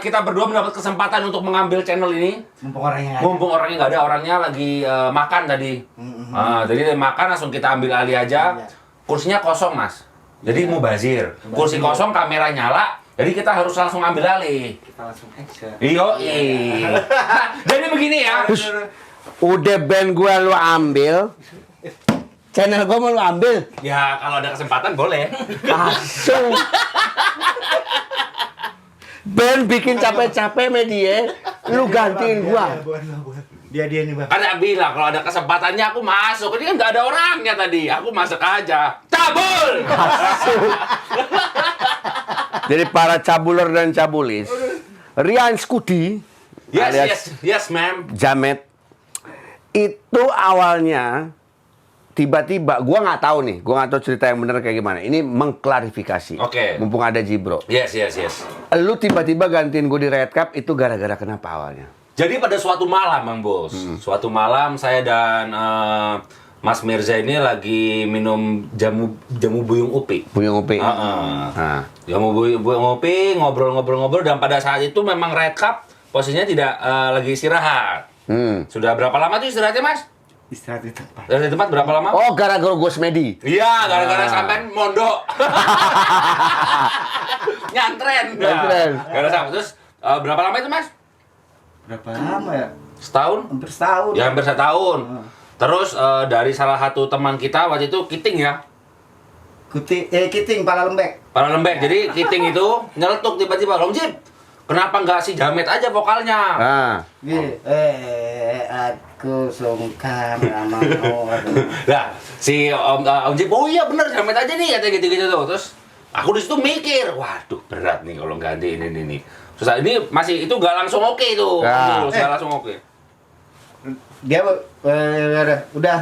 kita berdua mendapat kesempatan untuk mengambil channel ini. Mumpung orangnya nggak ada, orangnya lagi makan tadi. Jadi makan langsung kita ambil alih aja. Kursinya kosong, Mas. Jadi mubazir. Kursi kosong, kamera nyala. Jadi kita harus langsung ambil alih. Kita langsung action. Jadi begini ya. Udah band gua lu ambil. Channel gua mau lu ambil. Ya kalau ada kesempatan boleh. Langsung. Ben bikin capek-capek media, lu gantiin gua. Dia nih, Bang. Kan aku bilang kalau ada kesempatannya aku masuk. Ini kan nggak ada orangnya tadi. Aku masuk aja. Cabul. Jadi para cabuler dan cabulis, Rian Skudi, Yes, ma'am. Jamet, itu awalnya tiba-tiba, gua nggak tahu cerita yang benar kayak gimana. Ini mengklarifikasi. Oke. Mumpung ada Jibro. Yes. Lu tiba-tiba gantiin gue di Red Cup itu gara-gara kenapa awalnya? Jadi pada suatu malam, Bang Bos. Suatu malam saya dan Mas Mirza ini lagi minum jamu buyung upi. Buyung Upi. Nah. Jamu buyung upi, ngobrol-ngobrol dan pada saat itu memang Red Cup posisinya tidak lagi istirahat. Sudah berapa lama tuh istirahatnya, Mas? Istirahat di tempat. Dari tempat berapa lama? Oh, gara-gara gue semedi. Iya, gara-gara sampean mondok. Nyantren. Gara-gara sampean. Terus berapa lama itu, Mas? Berapa lama ya? Setahun? Hampir setahun. Ya, hampir setahun. Terus dari salah satu teman kita waktu itu Kiting ya. Kiting, pala lembek. Para lembek. Jadi Kiting itu nyeletuk tiba-tiba, "Om Jip, kenapa nggak si Jamet aja vokalnya?" Aku sungkan mau. Nah, si Om Jip, "Oh iya bener, Jamet aja nih," katanya gitu-gitu tuh. Terus aku di situ mikir, waduh berat nih kalau ganti ini nih. Terus ini masih itu nggak langsung oke itu, nggak langsung oke. Dia udah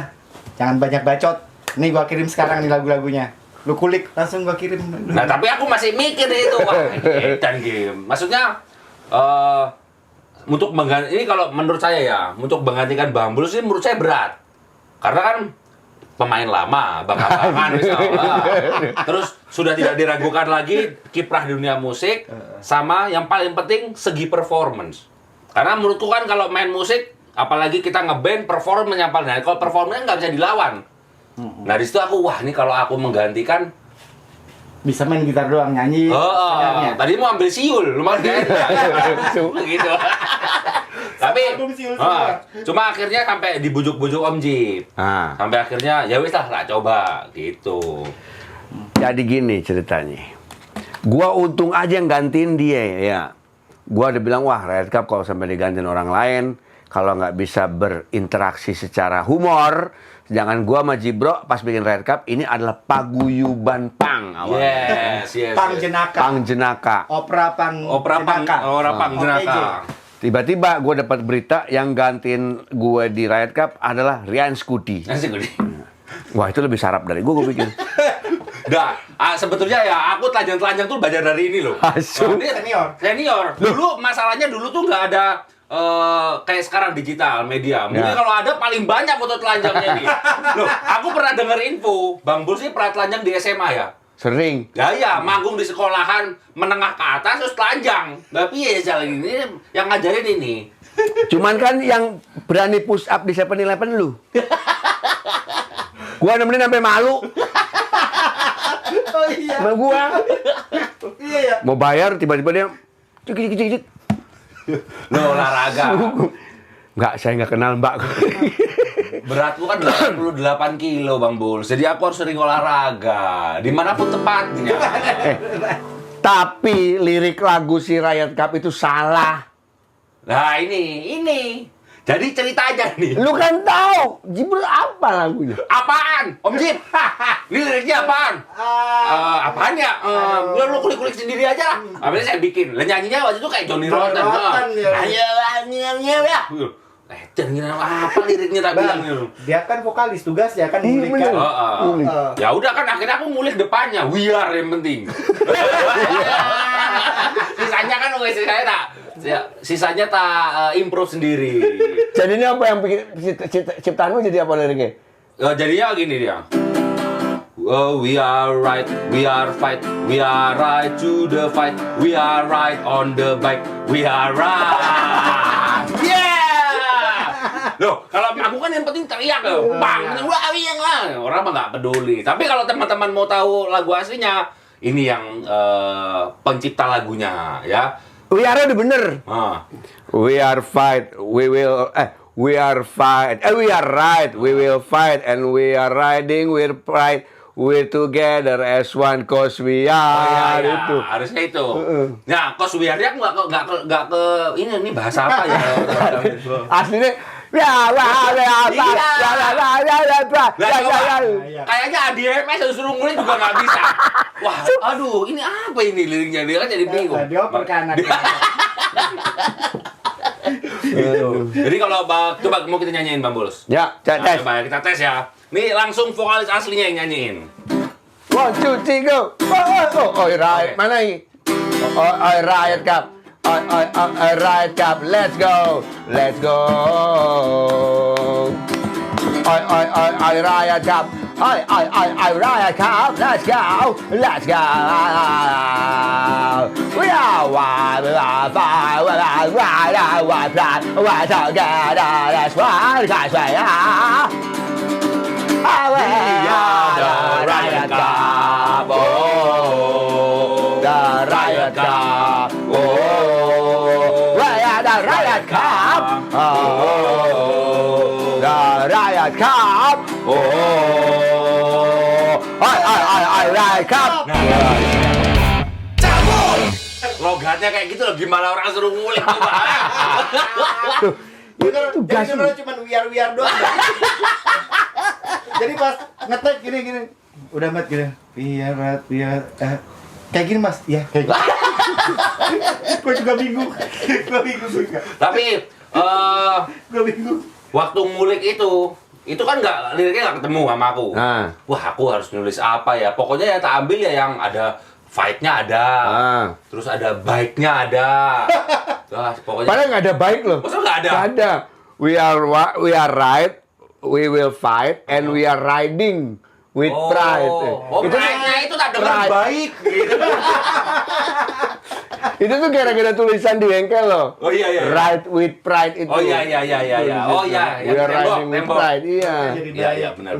jangan banyak bacot. Nih gua kirim sekarang nih lagu-lagunya. Lu kulik langsung gua kirim. Nah, tapi aku masih mikir itu, wah, dan game. Maksudnya untuk mengganti ini kalau menurut saya ya, untuk menggantikan Bang Bulus ini menurut saya berat. Karena kan pemain lama, Bang Abangan misalnya. Terus sudah tidak diragukan lagi kiprah dunia musik sama yang paling penting segi performance. Karena menurutku kan kalau main musik apalagi kita ngeband performance yang paling, nah, kalau performance nggak bisa dilawan. Nah di situ aku wah ini kalau aku menggantikan Bisa main gitar doang, nyanyi. tadi mau ambil siul, lumayan gak enak. Gitu. Tapi cuma akhirnya sampai dibujuk-bujuk Om Jip. Sampai akhirnya ya wis lah coba gitu. Jadi gini ceritanya. Gua untung aja yang gantiin dia ya. Gua udah bilang wah Red Cup kalau sampai digantiin orang lain, kalau nggak bisa berinteraksi secara humor, sedangkan gua sama Jibro pas bikin Red Cup ini adalah paguyuban pang awalnya. Yes. Pang jenaka. Pang jenaka. Opera pang jenaka. Tiba-tiba gue dapat berita yang gantiin gue di Riot Cup adalah Rian Skudi. Wah itu lebih sarap dari gue pikir. Sebetulnya ya aku telanjang-telanjang tuh belajar dari ini loh. Ini senior. Dulu masalahnya dulu tuh nggak ada kayak sekarang digital media. Mungkin kalau ada paling banyak foto telanjangnya ini. Loh, aku pernah dengar info Bang Bul sih pernah telanjang di SMA ya. Sering. Ya, manggung di sekolahan menengah ke atas terus telanjang. Tapi ya jalan ini yang ngajarin ini. Cuman kan yang berani push up di 7-Eleven lu. Gua nemenin sampai malu. Oh iya. Sama gua. Iya. Mau bayar tiba-tiba dia cik. Lo olahraga. Enggak, saya nggak kenal Mbak. Beratku kan 88 kilo Bang Bul. Jadi aku harus sering olahraga dimanapun tempatnya. Tapi lirik lagu si Riot Cup itu salah. Nah ini. Jadi cerita aja nih. Lu kan tahu, Jibril apa lagunya? Apaan? Om Jip? Ini liriknya apaan? Apaan ya? Lu kulik-kulik sendiri aja lah. Habis saya bikin. Lah nyanyinya waktu itu kayak Johnny Rotten. Ayo ya. Jangan apa liriknya tak bilang gitu. Dia kan vokalis tugasnya kan ngulik kan. Ya udah kan akhirnya aku ngulik depannya. We are yang penting. Sisanya kan sisanya tak improve sendiri. Jadi ini apa yang bikin ciptaanmu jadi apa liriknya? Jadinya gini dia. Oh, we are right, we are fight, we are right to the fight, we are right on the bike, we are right. Yeah! Loh, kalau aku kan yang penting teriak loh, bang, wah yang lah, orang mah nggak peduli. Tapi kalau teman-teman mau tahu lagu aslinya, ini yang pencipta lagunya, ya. We are udah bener. Ah. We are fight, we will. We are fight, we are right, we will fight, and we are riding with pride. We're together as one, cause we are. Iya, Itu. harusnya itu. Nah, cause we are dia nggak ke ini bahasa apa ya? Aslinya ya, Kayaknya ADMS suruh ngulik juga nggak bisa. Wah, aduh, ini apa ini liriknya? Dia kan jadi bingung. Dia oper ke anak. Jadi kalau coba mau kita nyanyiin Bang Bulus. Ya, Nah, tes. coba kita tes ya. Nih langsung vokalis aslinya yang nyanyiin. 1, 2, 3, go. Oh, riot. Mana ini? Oh, riot cup. Riot cup. Let's go. Let's go. Riot cup. Riot cup. Let's go. Let's go. We are one. We are five. We are one. We're together. That's one. Cause we are. We are the riot cup. Oh, the riot cup. Oh, we are the riot cup. Oh, the riot cup. Oh, riot cup. Logatnya kayak gitu loh, gimana orang suruh ngulik coba. Tugas lu cuma wiar doang. Jadi pas ngetek gini. Udah mat gini. Biar kayak gini Mas. Iya, kayak gini. Gue juga bingung. Gue bingung juga. Tapi Gue bingung. waktu ngulik itu kan liriknya nggak ketemu sama aku. Nah. Wah, aku harus nulis apa ya? Pokoknya yang tak ambil ya yang ada fight-nya ada. Terus ada bike-nya ada. Wah, pokoknya Padahal nggak ada baik loh. masa nggak ada? Nggak ada. We are right. We will fight and we are riding with pride. Oh, pride-nya itu tak dengar pride. baik gitu. Itu tuh gara-gara tulisan di bengkel loh. Oh iya. Ride with pride itu. Oh iya. Oh iya, We are riding with tembok. pride. Iya. Iya, benar.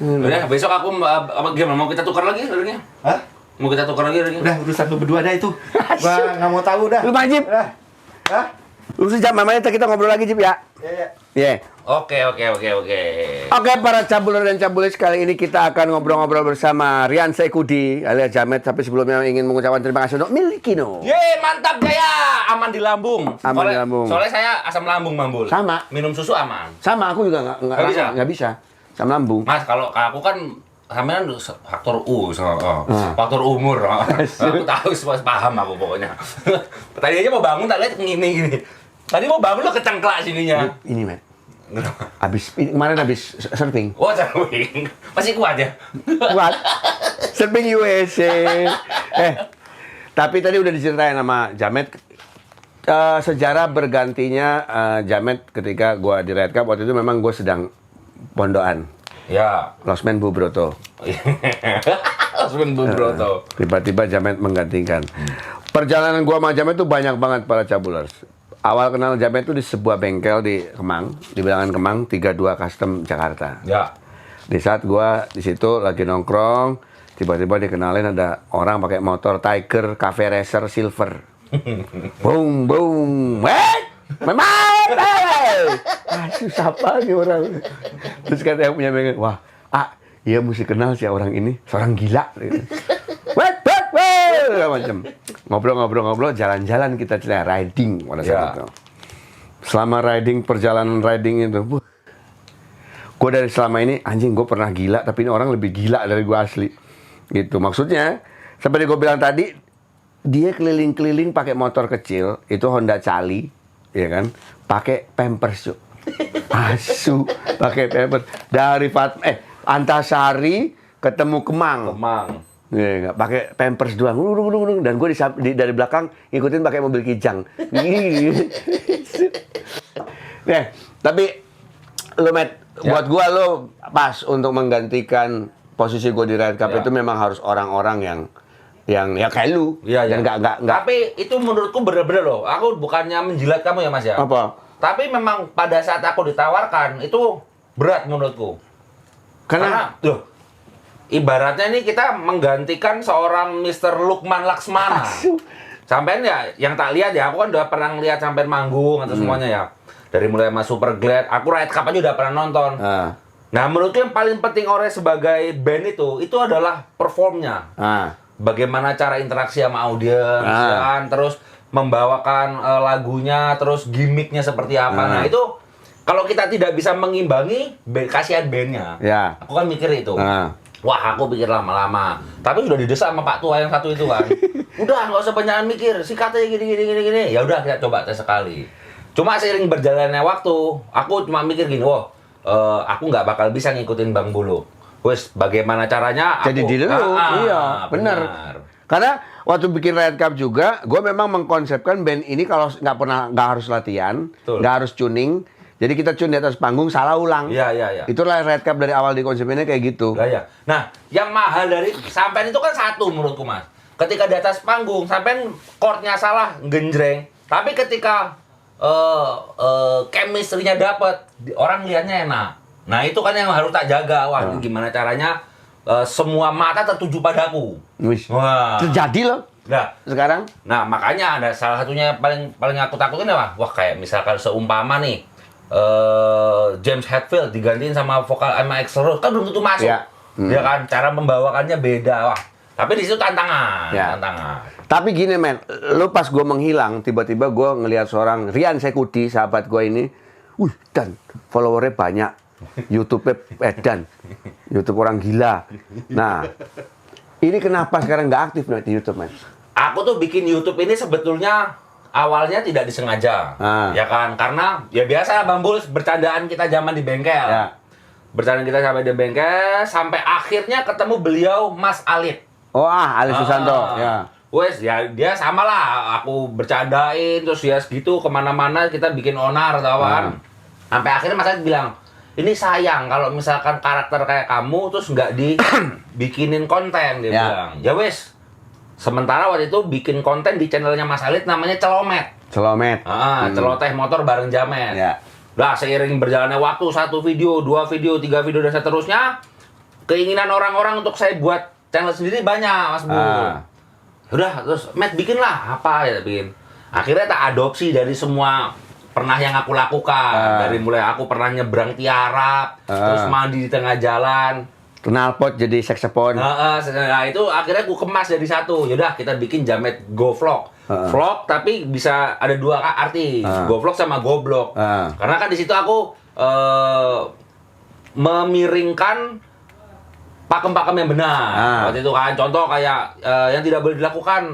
Udah, besok aku gimana mau kita tukar lagi liriknya? Hah? Mau kita tukar lagi liriknya? Udah urusan lu berdua dah itu. Gua nggak mau tahu dah. Lu Majib. Udah. Hah? Lu sejam mamanya kita ngobrol lagi Jip ya. Iya. Iya. Oke. Oke, para cabuler dan cabulis, kali ini kita akan ngobrol-ngobrol bersama Rian Saikudi alias Jamet. Tapi sebelumnya ingin mengucapkan terima kasih untuk Milikino. Ye, mantap Jaya. Aman di lambung. Aman di lambung. Soalnya saya asam lambung, Bang Bul. Sama. Minum susu aman. Sama, aku juga nggak bisa. Sama lambung. Mas, kalau aku kan sampean faktor U, faktor umur. Aku tahu, paham aku pokoknya. Tadi aja mau bangun tak lihat gini. Tadi mau bangun lo kecengklak sininya. Ini, Met. Kemarin habis surfing. Oh, surfing. Masih kuat ya? Kuat. Surfing USA. Tapi tadi udah diceritain sama Jamet sejarah bergantinya Jamet ketika gua di Red Cup waktu itu memang gue sedang pondokan. Ya. Losmen Bubroto. Losmen Bubroto. Tiba-tiba Jamet menggantikan. Perjalanan gua sama Jamet tuh banyak banget para cabulers. Awal kenal Jamet itu di sebuah bengkel di Kemang, di bilangan Kemang 32 Custom Jakarta. Ya. Di saat gua di situ lagi nongkrong, tiba-tiba dikenalin ada orang pakai motor Tiger Cafe Racer Silver. Boom, boom. Memang. Susah apa nih orang. Terus kata yang punya bengkel, wah, iya mesti kenal sih orang ini, seorang gila. Macam ngobrol-ngobrol, jalan-jalan kita cerita riding pada saat itu. Selama perjalanan riding itu, gue dari selama ini anjing gue pernah gila, tapi ini orang lebih gila dari gue asli. Gitu maksudnya. Seperti gue bilang tadi, dia keliling-keliling pakai motor kecil, itu Honda Cali, ya kan? Pakai Pampers, Cuk. Asu, pakai Pampers dari Antasari ketemu Kemang. Ya, nggak pakai Pampers doang, dan gue dari belakang ngikutin pakai mobil Kijang. Tapi lo Matt, buat gue lo pas untuk menggantikan posisi gue di Red Cup Ya. itu memang harus orang-orang yang ya kayak lu. Iya, Dan iya. nggak. Tapi itu menurutku bener-bener loh. Aku bukannya menjilat kamu ya Mas ya. Apa? Tapi memang pada saat aku ditawarkan itu berat menurutku. Karena Loh, ibaratnya ini kita menggantikan seorang Mr. Lukman Laksmana. Sampean ya, yang tak lihat ya, aku kan udah pernah lihat sampean manggung atau semuanya ya. Dari mulai sama Super Glad, aku Red Cup aja udah pernah nonton. Nah, menurutku yang paling penting orang sebagai band itu adalah performnya. Bagaimana cara interaksi sama audiens, kan? Terus membawakan lagunya, terus gimmicknya seperti apa. Nah, itu kalau kita tidak bisa mengimbangi, kasihan bandnya. Ya. Aku kan mikir itu. Wah, aku pikir lama-lama. Tapi sudah didesak sama Pak Tua yang satu itu kan. Udah, nggak usah banyak mikir. Sikatnya gini. Ya udah, kita coba tes sekali. Cuma seiring berjalannya waktu, aku cuma mikir gini, aku nggak bakal bisa ngikutin Bang Bulu. Wes, bagaimana caranya? Jadi diri lu, iya, benar. Karena waktu bikin Red Cup juga, gue memang mengkonsepkan band ini kalau nggak harus latihan, Betul. nggak harus tuning. Jadi kita tune di atas panggung, salah ulang. Iya. Itulah Red Cup dari awal dikonsepinnya kayak gitu. Lah ya. Nah, yang mahal dari sampean itu kan satu menurutku Mas. Ketika di atas panggung, sampean chordnya salah, genjreng. Tapi ketika chemistry-nya dapet, orang lihatnya enak. Nah, itu kan yang harus tak jaga. Wah, ini gimana caranya semua mata tertuju padaku. Wis. Wah. Terjadi loh Nah, sekarang. makanya ada salah satunya paling aku takutin apa? Wah, kayak misalkan seumpama nih James Hetfield digantiin sama vokal sama Axl Rose kan belum tentu masuk. Ya. Ya kan, cara membawakannya beda. Wah, tapi di situ tantangan, Ya. tantangan. Tapi gini men, lu pas gue menghilang, tiba-tiba gue ngelihat seorang Rian Sekuti, sahabat gue ini, dan followernya banyak, YouTube-nya edan, YouTube orang gila. Nah, ini kenapa sekarang nggak aktif nih di YouTube men? Aku tuh bikin YouTube ini sebetulnya awalnya tidak disengaja, ya kan? Karena ya biasa Bang Bulus, bercandaan kita zaman di bengkel. Ya. Bercandaan kita sampai di bengkel, sampai akhirnya ketemu beliau Mas Alit. Ali Susanto, ya. Wes, ya dia sama lah, aku bercandain, terus ya segitu kemana-mana kita bikin onar, tau kan? Sampai akhirnya Mas Alit bilang, ini sayang kalau misalkan karakter kayak kamu terus nggak dibikinin konten, dia bilang. Ya wes, sementara waktu itu bikin konten di channelnya Mas Alit namanya Celomet. Celoteh motor bareng Jamet. Ya. Udah seiring berjalannya waktu, 1 video, 2 video, 3 video dan seterusnya, keinginan orang-orang untuk saya buat channel sendiri banyak, Mas Bu. Udah, terus Matt bikin lah apa ya bikin. Akhirnya tak adopsi dari semua pernah yang aku lakukan. Dari mulai aku pernah nyebrang tiarap, terus mandi di tengah jalan. Knalpot jadi saksofon. Nah, itu akhirnya aku kemas jadi satu. Yaudah, kita bikin Jamet Go Vlog. Vlog tapi bisa ada 2 arti, Go Vlog sama Goblok. Karena kan di situ aku memiringkan pakem-pakem yang benar. Waktu itu kan contoh kayak yang tidak boleh dilakukan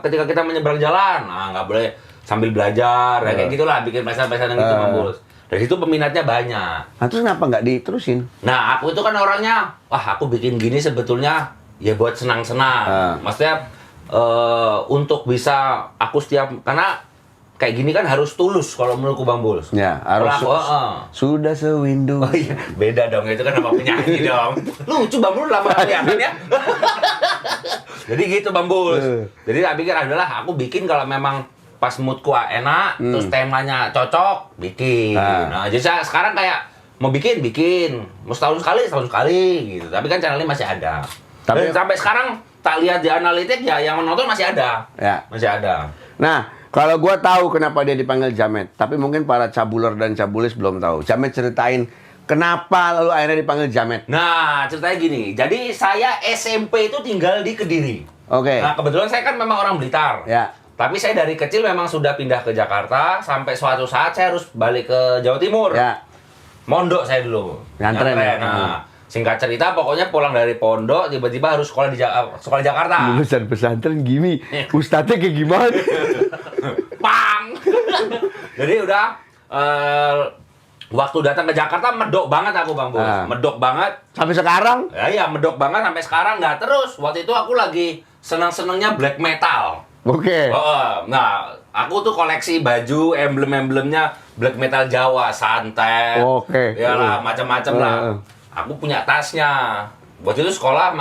ketika kita menyeberang jalan. Nah, nggak boleh sambil belajar, kayak gitulah, bikin pesan-pesan yang gitu, Bang Bulus. Dari situ peminatnya banyak. Nah, terus kenapa nggak diterusin? Nah, aku itu kan orangnya, aku bikin gini sebetulnya ya buat senang-senang. Maksudnya untuk bisa aku karena kayak gini kan harus tulus kalau menurutku Bang Bulus. Ya, harus. Sudah sewindu. Oh iya, beda dong, itu kan nama penyanyi dong. Lucu Bang Bulus lama kelihatan ya. Jadi gitu Bang Bulus. Jadi tak pikir adalah aku bikin kalau memang pas moodku enak, terus temanya cocok, bikin. Nah, jadi saya sekarang kayak mau bikin, mau setahun sekali gitu. Tapi kan channelnya masih ada. Dan sampai sekarang tak lihat di analitik ya yang menonton masih ada. Ya. Masih ada. Nah, kalau gua tahu kenapa dia dipanggil Jamet, tapi mungkin para cabuler dan cabulis belum tahu. Jamet ceritain kenapa lalu akhirnya dipanggil Jamet. Nah, ceritanya gini. Jadi saya SMP itu tinggal di Kediri. Oke. Nah, kebetulan saya kan memang orang Blitar. Ya. Tapi saya dari kecil memang sudah pindah ke Jakarta, sampai suatu saat saya harus balik ke Jawa Timur. Ya. Mondok saya dulu. Nyantren ya? Nah, singkat cerita pokoknya pulang dari pondok tiba-tiba harus sekolah di Jakarta. Lulusan pesantren gini, ustadznya kayak gimana? Pang. Jadi udah waktu datang ke Jakarta medok banget aku Bang Bos. Medok banget. Sampai sekarang? Ya medok banget sampai sekarang. Nggak terus. Waktu itu aku lagi senang-senangnya black metal. Oke. Nah, aku tuh koleksi baju emblem-emblemnya black metal Jawa, santet. Oke. Ya lah, macam-macam lah. Aku punya tasnya. Waktu itu sekolah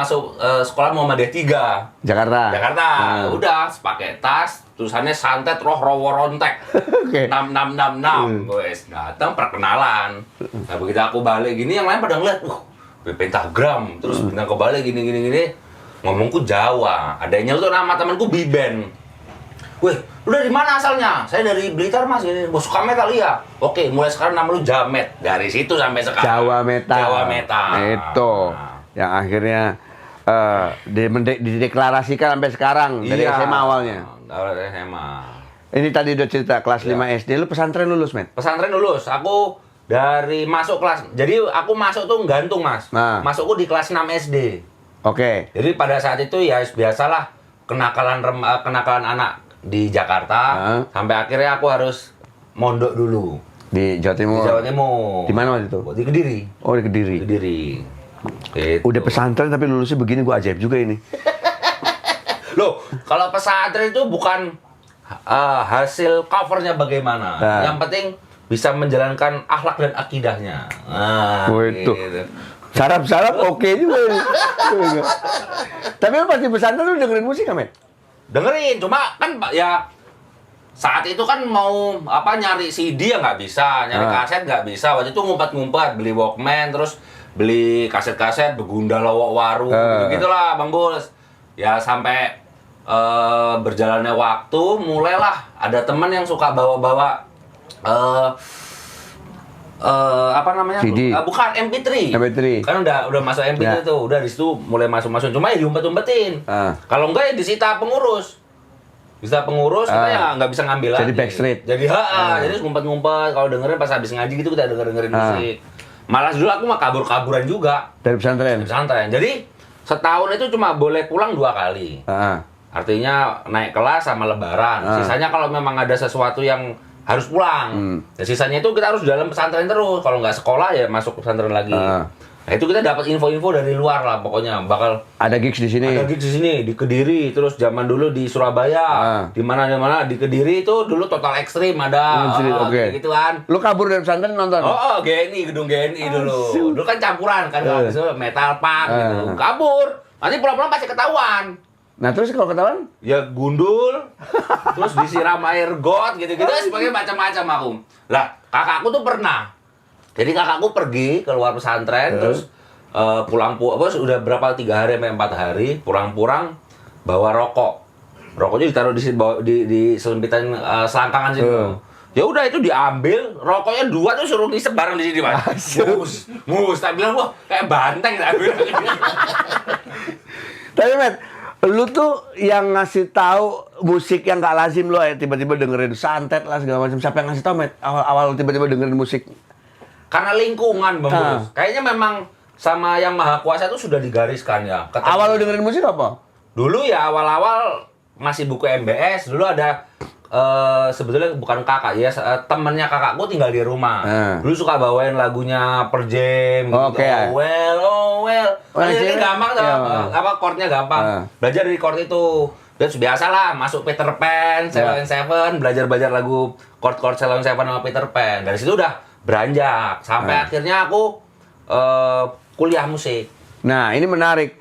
Muhammadiyah 3. Jakarta. Jakarta. Udah pakai tas, tulisannya santet roh rowo rontek. Oke. 6666. Wes datang perkenalan. Nah, begitu aku balik gini yang lain pada ngeliat, pentagram. Terus bintang kebalik gini. Ngomongku Jawa. Adanya tuh nama temanku Biben. Weh, lu dari mana asalnya? Saya dari Blitar mas, ini gua suka metal ya. Oke, mulai sekarang nama lu Jamet. Dari situ sampai sekarang. Jawa Metal. Jawa Metal. Itu yang akhirnya dideklarasikan sampai sekarang dari SMA awalnya. Dari SMA. Ini tadi udah cerita kelas 5 SD, lu pesantren lulus, Met? Pesantren lulus, aku dari masuk kelas. Jadi aku masuk tuh gantung mas. Nah. Masukku di kelas 6 SD. Oke. Jadi pada saat itu ya biasalah kenakalan anak di Jakarta. Sampai akhirnya aku harus mondok dulu. Di Jawa Timur. Di Jawa Timur. Di mana waktu itu? Di Kediri. Oh, di Kediri. Kediri. Gitu. Udah pesantren tapi lulusnya begini, gua ajaib juga ini. Loh, kalau pesantren itu bukan hasil covernya bagaimana. Nah. Yang penting bisa menjalankan akhlak dan akidahnya. Nah, Oh, itu. gitu. Sarap-sarap oke juga ini. Tapi lu pasti pesantren lu dengerin musik nggak, Met? Dengerin, cuma kan ya saat itu kan mau nyari CD ya nggak bisa, nyari kaset nggak bisa. Waktu itu ngumpet-ngumpet beli Walkman, terus beli kaset-kaset begunda lowok waru gitu-gitulah Bang Bos. Ya sampai berjalannya waktu mulailah ada teman yang suka bawa-bawa CD. Bukan MP3. MP3. Kan udah masuk MP3 Ya. tuh, udah di situ mulai masuk. Cuma ya diumpet-umpetin. Kalau enggak ya disita pengurus. Disita pengurus kita ya nggak bisa ngambil lagi. Jadi backstreet. Jadi jadi ngumpet-ngumpet. Kalau dengerin pas habis ngaji gitu kita dengerin musik. Malah dulu aku mah kabur-kaburan juga Dari pesantren. di pesantren. Jadi setahun itu cuma boleh pulang 2 kali. Artinya naik kelas sama lebaran. Sisanya kalau memang ada sesuatu yang harus pulang. Dan sisanya itu kita harus di dalam pesantren terus. Kalau nggak sekolah ya masuk pesantren lagi. Nah itu kita dapat info-info dari luar lah pokoknya. Bakal Ada gigs di sini. ada gigs di sini di Kediri, terus zaman dulu di Surabaya, di mana di Kediri itu dulu Total Extreme ada. Oke. Gitu kan. Lu kabur dari pesantren nonton? GNI, gedung GNI dulu. Dulu kan campuran kan, habis itu metal punk gitu. Kabur. Nanti pulang-pulang pasti ketahuan. Nah terus kalau ketahuan? Ya gundul, terus disiram air got gitu-gitu, sebagai macam-macam aku. Lah, kakakku tuh pernah. Jadi kakakku pergi keluar pesantren, terus udah berapa 3 hari sampai 4 hari, pulang-pulang bawa rokok. Rokoknya ditaruh di selempitan selangkangan situ. Ya udah itu diambil, rokoknya 2 tuh suruh ngisep bareng di sini, Mas. Mus, tak bilang wah kayak banteng tak bilang. Tapi Met, lu tuh yang ngasih tahu musik yang gak lazim lu ya, tiba-tiba dengerin santet lah segala macam. Siapa yang ngasih tahu, Met? Awal tiba-tiba dengerin musik. Karena lingkungan, Bang Bos. Kayaknya memang sama Yang Maha Kuasa itu sudah digariskan ya. Awal lu dengerin musik apa? Dulu ya awal-awal masih buku MBS, dulu ada sebetulnya bukan kakak ya, temennya kakakku tinggal di rumah. Dulu suka bawain lagunya Per Jam gitu. Oh well. Ini gampang tuh, chordnya gampang. Belajar dari chord itu. Dan biasalah masuk Peter Pan, Ceylon Seven, belajar lagu chord Ceylon Seven sama Peter Pan. Dari situ udah beranjak sampai akhirnya aku kuliah musik. Nah, ini menarik.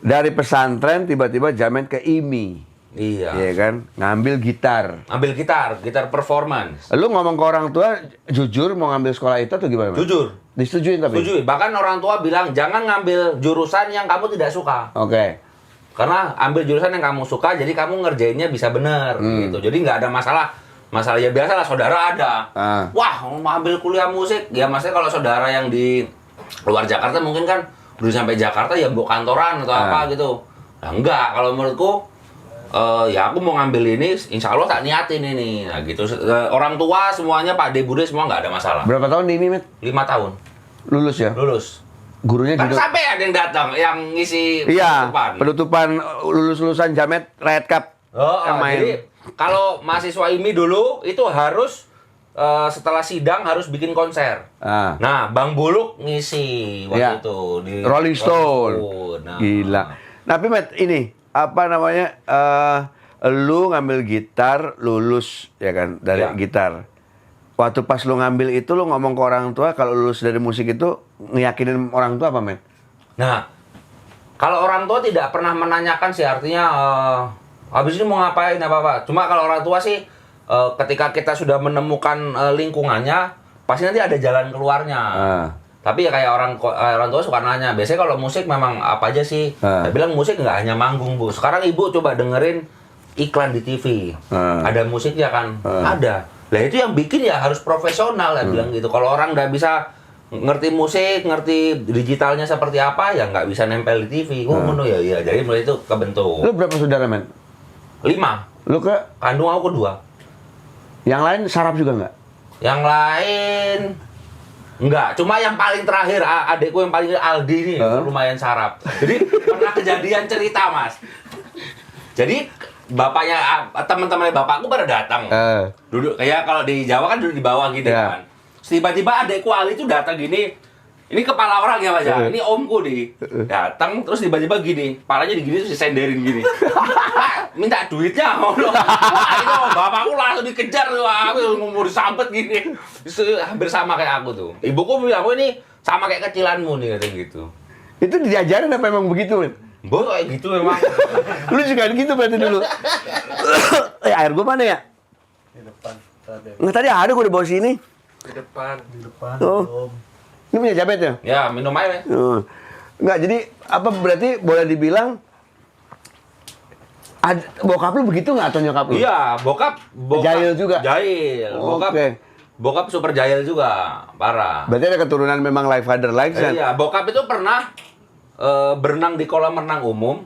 Dari pesantren tiba-tiba Jamet ke IMI. Iya. Iya kan? Ngambil gitar. Ambil gitar performance. Lu ngomong ke orang tua jujur mau ngambil sekolah itu atau gimana? Mas? Jujur. Disetujuin tapi? Setuju. Bahkan orang tua bilang jangan ngambil jurusan yang kamu tidak suka. Oke. Karena ambil jurusan yang kamu suka, jadi kamu ngerjainnya bisa bener gitu. Jadi nggak ada masalah. Masalah ya biasa lah, saudara ada. Wah, mau ambil kuliah musik. Ya maksudnya kalau saudara yang di luar Jakarta mungkin kan udah sampai Jakarta ya buat kantoran atau apa gitu. Nah, enggak, kalau menurutku ya aku mau ngambil ini, insya Allah tak niatin ini. Nah gitu, orang tua semuanya, Pak De Bude semua nggak ada masalah. Berapa tahun di IMI, Met? 5 tahun. Lulus ya? Lulus. Gurunya Kan juga. sampai ada yang datang, yang ngisi Iya, penutupan. penutupan lulusan Jamet Red Cup. yang main. Jadi kalau mahasiswa IMI dulu itu harus setelah sidang harus bikin konser. Nah, Bang Buluk ngisi waktu itu di Rolling Stone. Nah. Gila. Tapi Met, ini apa namanya? Lu ngambil gitar, lulus ya kan dari gitar. Waktu pas lu ngambil itu lu ngomong ke orang tua kalau lulus dari musik itu ngeyakinin orang tua apa, Met? Nah, Kalau orang tua tidak pernah menanyakan sih, artinya habis ini mau ngapain apa-apa. Cuma kalau orang tua sih ketika kita sudah menemukan lingkungannya, pasti nanti ada jalan keluarnya. Tapi ya kayak orang tua suka nanya, biasanya kalau musik memang apa aja sih? Saya bilang musik nggak hanya manggung, Bu. Sekarang ibu coba dengerin iklan di TV. Ada musiknya kan? Ada. Lah itu yang bikin ya harus profesional, ya bilang gitu. Kalau orang nggak bisa ngerti musik, ngerti digitalnya seperti apa, ya nggak bisa nempel di TV. Oh, ngono ya, iya. Jadi mulai itu kebentuk. Lu berapa saudara, men? 5. Lu ke Kandung aku 2. yang lain sarap juga nggak? Yang lain enggak, cuma yang paling terakhir adekku yang paling Aldi nih lumayan sarap. Jadi pernah kejadian cerita, Mas. Jadi bapaknya teman-temannya bapakku pada datang. Duduk kayak kalau di Jawa kan duduk di bawah gitu kan. Terus tiba-tiba adekku Ali itu datang gini. Ini kepala orang ya, Mas ya. Ini omku nih. Datang terus tiba-tiba gini, kepalanya digini terus disenderin gini. Pak, minta duitnya. Wah, itu bapakku langsung dikejar tuh. Aku ngumur sampet gini. Terus hampir sama kayak aku tuh. Ibuku bilang, "Oh, ini sama kayak kecilanmu nih," katanya gitu. Itu diajarin apa emang begitu, men? Bo kayak gitu memang. Lu juga gitu berarti dulu. Air gua mana ya? Di depan. Nggak, tadi ada gua di bawah sini. Di depan. Oh. Ini punya Jabet ya? Ya, minum aja. Nggak, jadi apa berarti boleh dibilang bokap lu begitu nggak atau nyokap lu? Iya, bokap Jahil juga? Jahil. Bokap super jahil juga, parah. Berarti ada keturunan memang like father like son? Iya, bokap itu pernah berenang di kolam renang umum.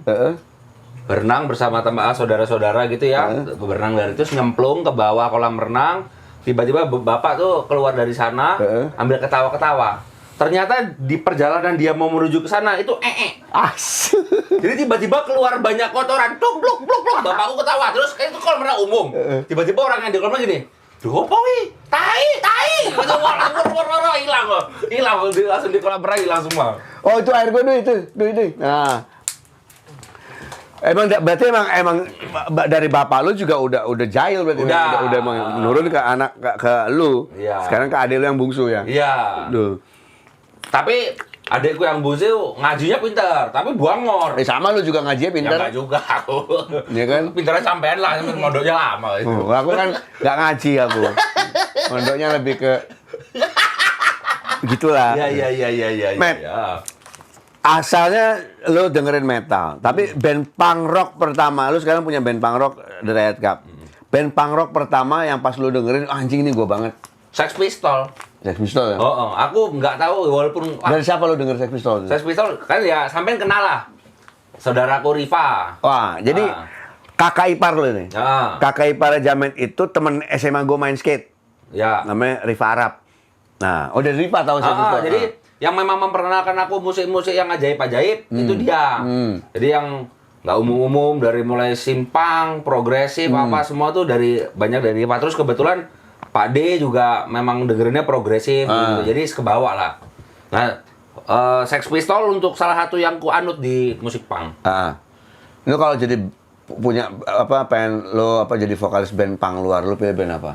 Berenang bersama saudara-saudara gitu ya. Berenang dari itu nyemplung ke bawah kolam renang. Tiba-tiba bapak tuh keluar dari sana, ambil ketawa-ketawa. Ternyata di perjalanan dia mau menuju ke sana itu Jadi tiba-tiba keluar banyak kotoran, pluk pluk pluk pluk. Bapakku ketawa, terus kayak itu kolam renang umum. Tiba-tiba orang yang di kolam renang gini, "Duh, apa wi? Tai." Gitu, hilang langsung di kolam renang hilang semua. Oh, itu air gua itu. Nah. Berarti emang dari bapak lu juga udah jahil berarti. Udah menurun ke anak ke lu. Iya. Sekarang ke adik lu yang bungsu ya. Iya. Duh. Tapi adekku yang bungsu ngajinya pintar, tapi buangor. Sama lu juga ngajinya Ya pintar. enggak juga aku. Iya kan? Pintarnya sampean lah, mondoknya lama itu. Aku kan nggak ngaji aku. Mondoknya lebih ke gitulah. Iya. Matt, asalnya lu dengerin metal, tapi band punk rock pertama, lu sekarang punya band punk rock The Riot Cup. Band punk rock pertama yang pas lu dengerin, anjing ini gua banget. Sex Pistol. Sex Pistol ya? Oh, aku nggak tahu walaupun Dari siapa lu denger Sex Pistol? Sex Pistol kan ya sampean kenal lah. Saudaraku Riva. Wah, jadi kakak ipar lu nih. Kakak ipar Jamet itu temen SMA gua main skate. Ya. Namanya Riva Arab. Nah, dari Riva tahu Sex Pistol. Jadi yang memang memperkenalkan aku musik-musik yang ajaib-ajaib itu dia. Jadi yang nggak umum-umum, dari mulai simpang, progresif, apa semua tuh banyak dari Riva. Terus kebetulan Pak D juga memang dengerinnya progresif gitu. Jadi kebawa lah. Nah, Sex Pistol untuk salah satu yang ku anut di musik punk. Lu kalau jadi punya pengen lo jadi vokalis band punk luar, lu pilih band apa?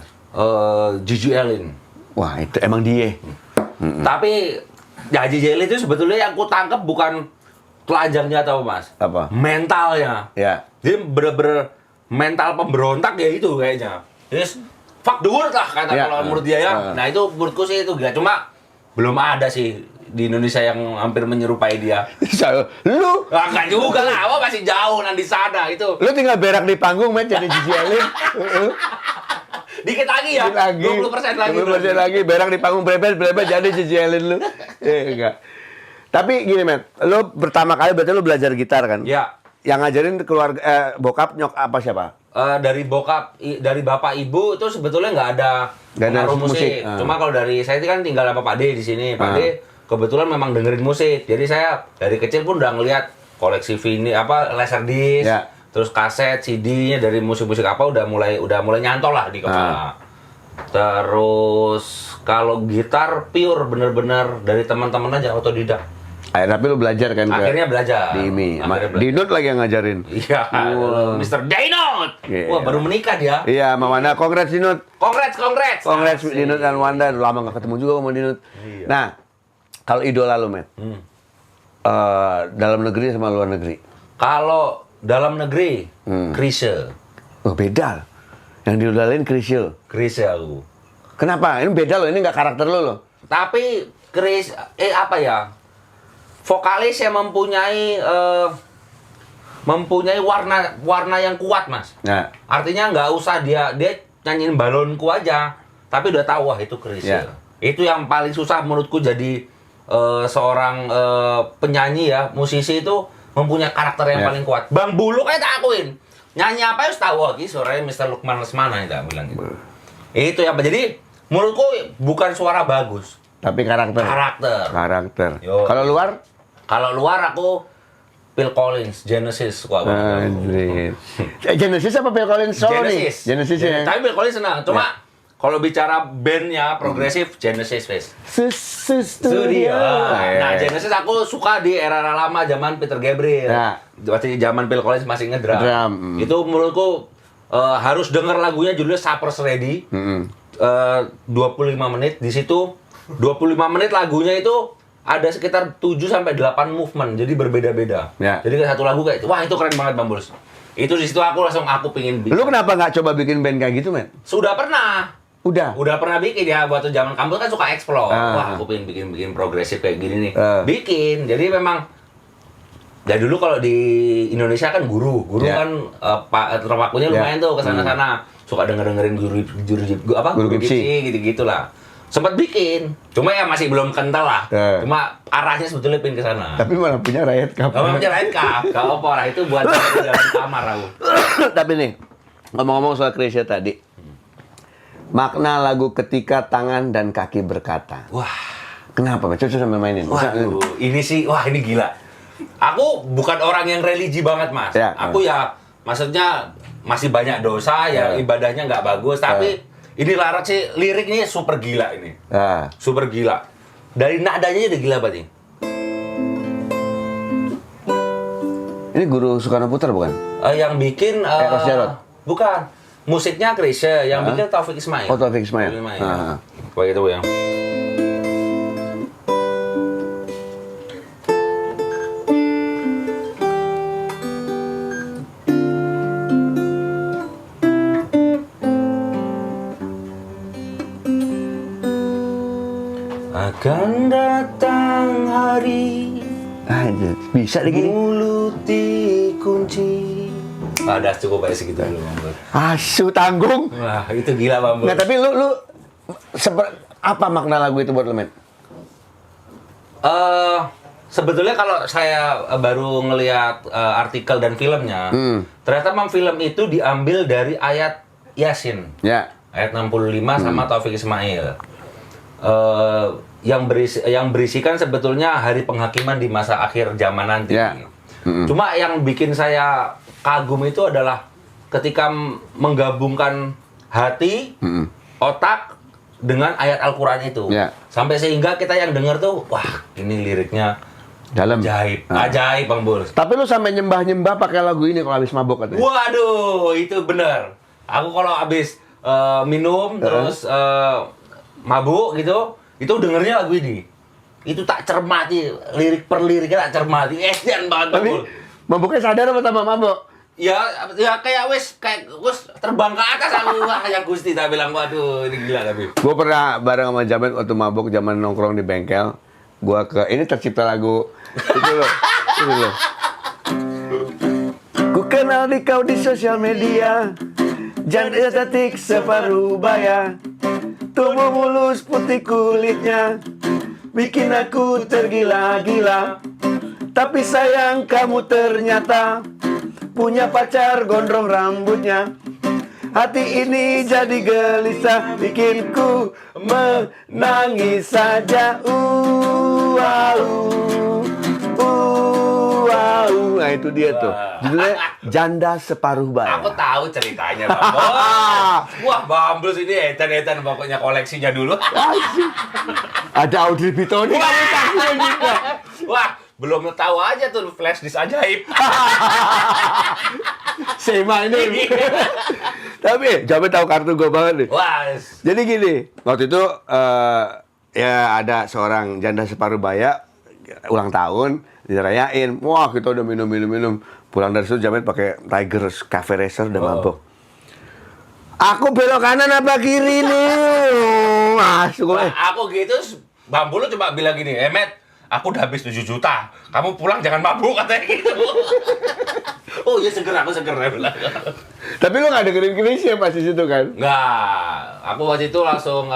Gigi Allen. Wah, itu emang dia. Tapi ya Gigi Allen itu sebetulnya yang ku tangkep bukan telanjangnya atau Mas. Apa? Mentalnya. Ya. Dia bener-bener mental pemberontak ya itu kayaknya. Jadi fuck the world lah kata kalau menurut dia ya. Nah itu menurutku sih itu gila. Cuma belum ada sih di Indonesia yang hampir menyerupai dia. Lu? Enggak juga lah, apa masih jauh nanti sana itu. Lu tinggal berak di panggung, men, jadi Gigi Allen. Dikit lagi ya. 20% lagi. 20% lagi berak di panggung brebet jadi Gigi Allen lu. Enggak. Tapi gini, men, lu pertama kali berarti lu belajar gitar kan? Iya. Yang ngajarin keluarga bokap nyok apa siapa? Dari bapak ibu itu sebetulnya nggak ada pengaruh musik. Cuma kalau dari saya kan tinggal sama Pak D di sini. Pak D kebetulan memang dengerin musik. Jadi saya dari kecil pun udah ngeliat koleksi laserdisc, terus kaset, CD-nya dari musik-musik apa udah mulai nyantol lah di kepala. Terus kalau gitar pure bener-bener dari teman-teman aja otodidak. Tapi lu belajar kan? Akhirnya belajar. Di IMI. Dinut lagi yang ngajarin. Iya, Mr. Dinut. Wah, baru menikah dia. Iya, sama Wanda. Congrats Dinut. Congrats. Congrats Dinut dan Wanda. Lama gak ketemu juga sama Dinut. Iya. Nah, kalau idola lu, Matt. dalam negeri sama luar negeri? Kalau dalam negeri, Chrisye. Oh, beda. Yang diudalin Chrisye. Chrisye aku. Kenapa? Ini beda loh, ini nggak karakter lo loh. Tapi apa ya? Vokalis yang mempunyai warna yang kuat, Mas. Nah, Artinya nggak usah dia nyanyiin balonku aja, tapi udah tahu wah itu Chrisye. Ya. Itu yang paling susah menurutku jadi seorang penyanyi ya, musisi itu mempunyai karakter yang Ya. paling kuat. Bang Buluk tak akuin. Nyanyi apa ya tahu lagi suaranya Mr. Lukman Lesmana itu bilang gitu. Itu yang jadi menurutku bukan suara bagus, tapi karakter. karakter. Yo. Kalau luar? Kalau luar aku Phil Collins, Genesis suka banget. Anjir. Genesis apa Phil Collins solo nih? Genesis ya. Tapi Phil Collins senang. Cuma kalau bicara bandnya progresif, Genesis wes. Studio. Nah, Genesis aku suka di era lama zaman Peter Gabriel. Ya. Waktu zaman Phil Collins masih ngedrum. Drum. Itu menurutku harus denger lagunya judulnya Supper's Ready. 25 menit di situ 25 menit lagunya itu ada sekitar 7 sampai 8 movement. Jadi berbeda-beda. Ya. Jadi satu lagu kayak wah itu keren banget Bang Bulus. Itu di situ aku pingin bikin. Lu kenapa nggak coba bikin band kayak gitu, men? Sudah pernah. Udah. Udah pernah bikin ya, waktu zaman kampus kan suka explore. Wah, aku pengen bikin progresif kayak gini nih. Bikin. Jadi memang dari dulu kalau di Indonesia kan guru kan waktunya lumayan tuh kesana-sana. Suka dengerin guru gipsi gitu-gitulah. Sempat bikin. Cuma ya masih belum kental lah. Cuma arahnya sebetulnya pengen ke sana. Tapi malah punya Riot Cup. Kalau punya Riot Cup, gak apa lah itu buat di dalam kamar aku. Tapi nih, ngomong-ngomong soal Chrisye tadi. Makna lagu Ketika Tangan dan Kaki Berkata. Wah, kenapa, Mas? Coba sambil mainin. waduh, ini gila. Aku bukan orang yang religi banget, Mas. Ya, aku ya, maksudnya masih banyak dosa, ya ibadahnya nggak bagus. Tapi ini liriknya super gila ini. Super gila. Dari nadanya udah gila banget nih. Ini Guru Soekarno Putra bukan? Yang bikin... Ros Jarot? Bukan. Musiknya Chrisye, yang bikin Taufik Ismail. Oh, Taufik Ismail. Wah, itu yang... Akan datang hari bisa deh gini. mulut dikunci. Udah cukup aja segitu dulu, Bang Bur. Asu tanggung. Wah, itu gila, Bang Bur. Nggak, tapi lu apa makna lagu itu buat lu, men? Sebetulnya kalau saya baru ngelihat artikel dan filmnya, ternyata memang film itu diambil dari ayat Yasin. Ya. Ayat 65 sama Taufik Ismail. Yang berisikan sebetulnya hari penghakiman di masa akhir zaman nanti. Ya. Cuma yang bikin saya kagum itu adalah ketika menggabungkan hati, otak dengan ayat Al-Quran itu. Ya. Sampai sehingga kita yang denger tuh, wah ini liriknya Dalam. ajaib. Ajaib, Bang Bur. Tapi lu sampai nyembah-nyembah pakai lagu ini kalau habis mabok katanya. Waduh, itu bener. Aku kalau habis minum, terus mabuk gitu, itu dengernya lagu ini. Itu tak cermati, lirik per liriknya tak cermati. Edian banget, Bang Tapi Bur. mabuknya sadar apa tambah mabok? Ya kayak wes terbang ke atas aku kayak Gusti tak bilang waduh ini gila tapi. Gue pernah bareng sama Jamet waktu mabuk zaman nongkrong di bengkel. Gua ini tercipta lagu itu loh. Itu loh. Ku kenal di kau di sosial media. Janda estetik separuh baya. Tubuh mulus putih kulitnya. Bikin aku tergila-gila. Tapi sayang kamu ternyata punya pacar gondrong rambutnya. Hati ini jadi gelisah, bikin ku menangis saja. Nah itu dia tuh. Judulnya Janda Separuh Baya. Aku tahu ceritanya, Bang. Wah, Bambus ini etan-etan pokoknya koleksinya dulu. Ada Audrey Bitoni. Wah, belum tahu aja tuh flash disk ajaib. Sema ini. Tapi Jamet tahu kartu gue banget nih. Wah. Jadi gini, waktu itu ya ada seorang janda separuh baya ulang tahun, dirayain. Wah, kita udah minum. Pulang dari situ Jamet pakai Tiger Cafe Racer udah mabok. Aku belok kanan apa kiri nih? Masuk. Aku gitu, Bambu lu cuma bilang gini, Met, aku udah habis 7 juta. Kamu pulang jangan mabuk, katanya gitu. Oh iya seger, aku seger. Ya bilang. Tapi lu nggak dengerin Krisya pas di situ kan? Nggak, aku waktu itu langsung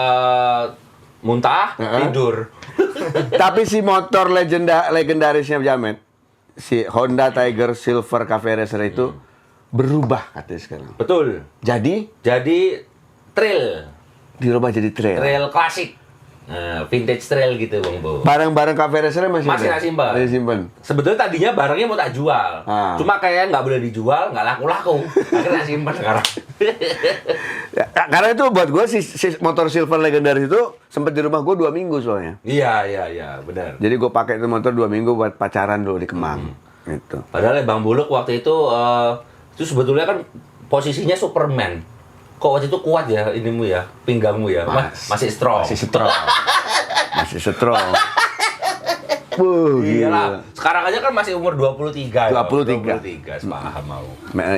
muntah, tidur. Tapi si motor legendarisnya Jamet, si Honda Tiger Silver Cafe Racer itu berubah katanya sekarang. Betul. Jadi Trail dirubah jadi trail. klasik. Vintage trail gitu, Bang Bo. Barang-barang Cafe Racer masih Masih ada? tak simpan. Masih simpan. Sebetulnya tadinya barangnya mau tak jual. Cuma kayak nggak boleh dijual, nggak laku-laku. Akhirnya tak simpan sekarang. Ya, karena itu buat gue si motor Silver legendaris itu sempat di rumah gue 2 minggu soalnya. Iya, benar. Jadi gue pakai itu motor 2 minggu buat pacaran dulu di Kemang. Gitu. Padahal Bang Buluk waktu itu sebetulnya kan posisinya Superman. Kok waktu itu kuat ya inimu ya, pinggangmu ya, masih strong. Masih strong. Iyalah. Sekarang aja kan masih umur 23 ya. 23. Sepaham mau.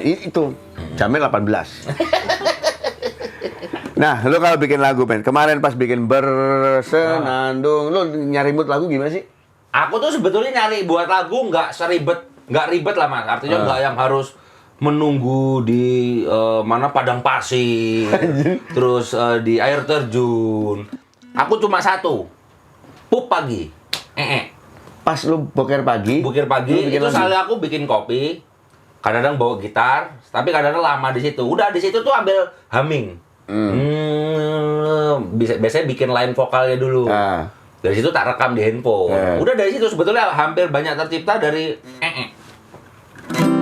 Itu Jamil 18. Nah, lu kalau bikin lagu, Ben, kemarin pas bikin Bersenandung, lu nyari mood lagu gimana sih? Aku tuh sebetulnya nyari buat lagu nggak ribet lah, Mas. Artinya nggak yang harus menunggu di mana padang pasir, terus di air terjun. Aku cuma satu, pup pagi, Pas lu boker pagi, bukir pagi lu bikin itu lagu? selalu aku bikin kopi, kadang-kadang bawa gitar, tapi kadang-kadang lama di situ. Udah di situ tuh ambil humming, biasanya bikin line vokalnya dulu. Dari situ tak rekam di handphone. Udah dari situ sebetulnya hampir banyak tercipta dari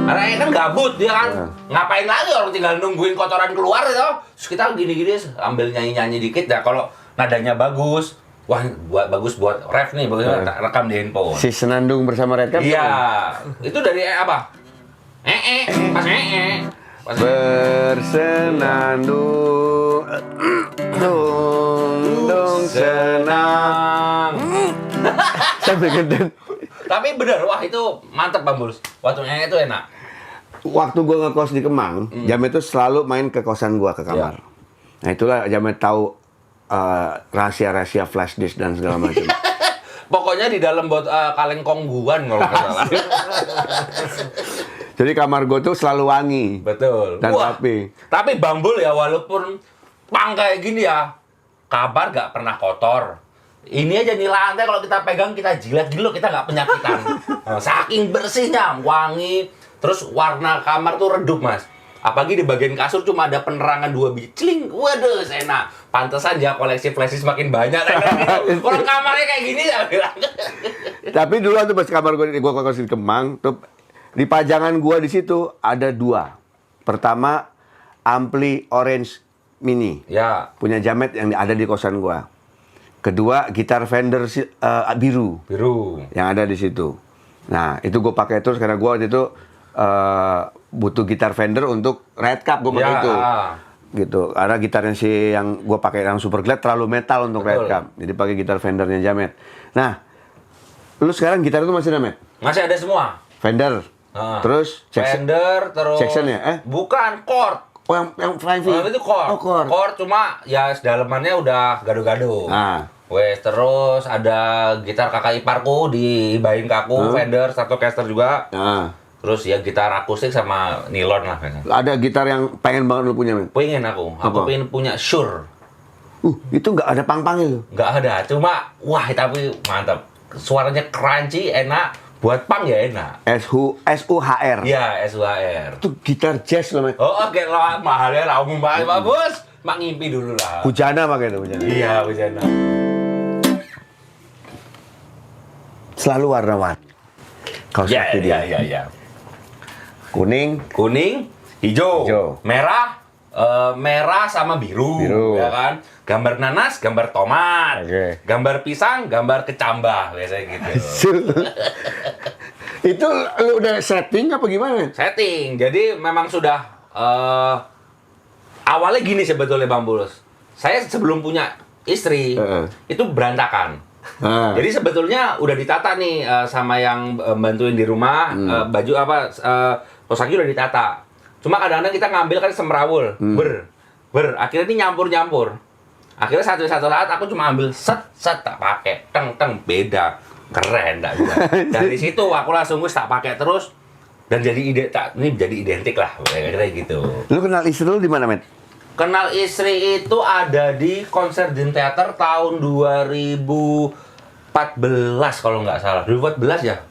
Karena kan gabut dia kan, ngapain lagi orang tinggal nungguin kotoran keluar gitu. Terus kita gini-gini ambil nyanyi-nyanyi dikit ya. Kalau nadanya bagus, wah bagus buat ref nih, bagusnya tak rekam di handphone. Si Senandung bersama Red Cap? Iya, itu dari apa? Pas Pas Bersenandung, dung senang. Sampai geden. Tapi bener, wah itu mantep Bang Bulus. Waktu itu enak. Waktu gue ngekos di Kemang, Jamet tuh selalu main ke kosan gue, ke kamar. Nah itulah Jamet tahu rahasia-rahasia flash disk dan segala macam. Pokoknya di dalam kaleng kongguan kalau nggak salah. Jadi kamar gue tuh selalu wangi. Betul. Dan Wah, rapi. tapi Bang Bul ya walaupun pang kayak gini ya, kabar nggak pernah kotor. Ini aja nih lantai kalau kita pegang kita jilat dulu kita nggak penyakitan. Saking bersihnya, wangi. Terus warna kamar tuh redup, Mas. Apalagi di bagian kasur cuma ada penerangan 2 biji. Cling, waduh, enak. Pantesan ya koleksi flashes makin banyak. Kalau kamarnya kayak gini ya. Tapi dulu tuh pas kamar gue kos di Kemang, tuh di pajangan gue di situ ada 2. Pertama, ampli orange mini. Ya, Punya Jamet yang ada di kosan gue. Kedua, gitar Fender biru biru. yang ada di situ. Nah, itu gue pakai terus karena gue waktu itu butuh gitar Fender untuk Red Cup, gue pakai itu. Gitu. Karena gitarnya si yang gue pakai yang Super Glad terlalu metal untuk Red Cup. Jadi pakai gitar Fendernya Jamet. Nah, lu sekarang gitar itu masih ada, Met? Masih ada semua. Fender. Terus Fender, terus Jackson ya? Bukan, Chord. Oh, yang Flying V. Itu chord. Oh, chord. Chord cuma ya dalamannya udah gado-gado. Wes, terus ada gitar kakak iparku dihibahin ke aku, Fender, Stratocaster juga. Terus ya gitar akustik sama nilon lah kayaknya. Ada gitar yang pengen banget lu punya, men? Pengen aku pengen punya Shure. Itu nggak ada pang-pangnya lu? Nggak ada, cuma wah tapi mantap. Suaranya crunchy, enak. Buat pang ya enak. SUHR. Iya, SUHR. Itu gitar jazz loh, men. Oh, oke, lah mahalnya lah umum banget, bagus. Mak ngimpi dulu lah. Hujana pakai itu, Hujana. Iya, Hujana. Selalu warna-warni. Kaos kaki dia. Iya. Kuning, hijau, merah, merah sama biru, ya kan? Gambar nanas, gambar tomat, gambar pisang, gambar kecambah, biasanya gitu. Itu lu udah setting apa gimana? Setting, jadi memang sudah awalnya gini sebetulnya Bang Bulus. Saya sebelum punya istri itu berantakan. Jadi sebetulnya udah ditata nih sama yang bantuin di rumah, baju apa kaos kaki udah ditata. Cuma kadang-kadang kita ngambil kan semrawul, akhirnya ini nyampur. Akhirnya satu saat aku cuma ambil set tak pakai, teng beda, keren tak juga. Dari situ aku langsung tak pakai terus dan ini jadi identik lah kayak gitu. Lu kenal istri lu di mana, Met? Kenal istri itu ada di konser Dream Theater tahun 2014 kalau nggak salah. 2014 ya?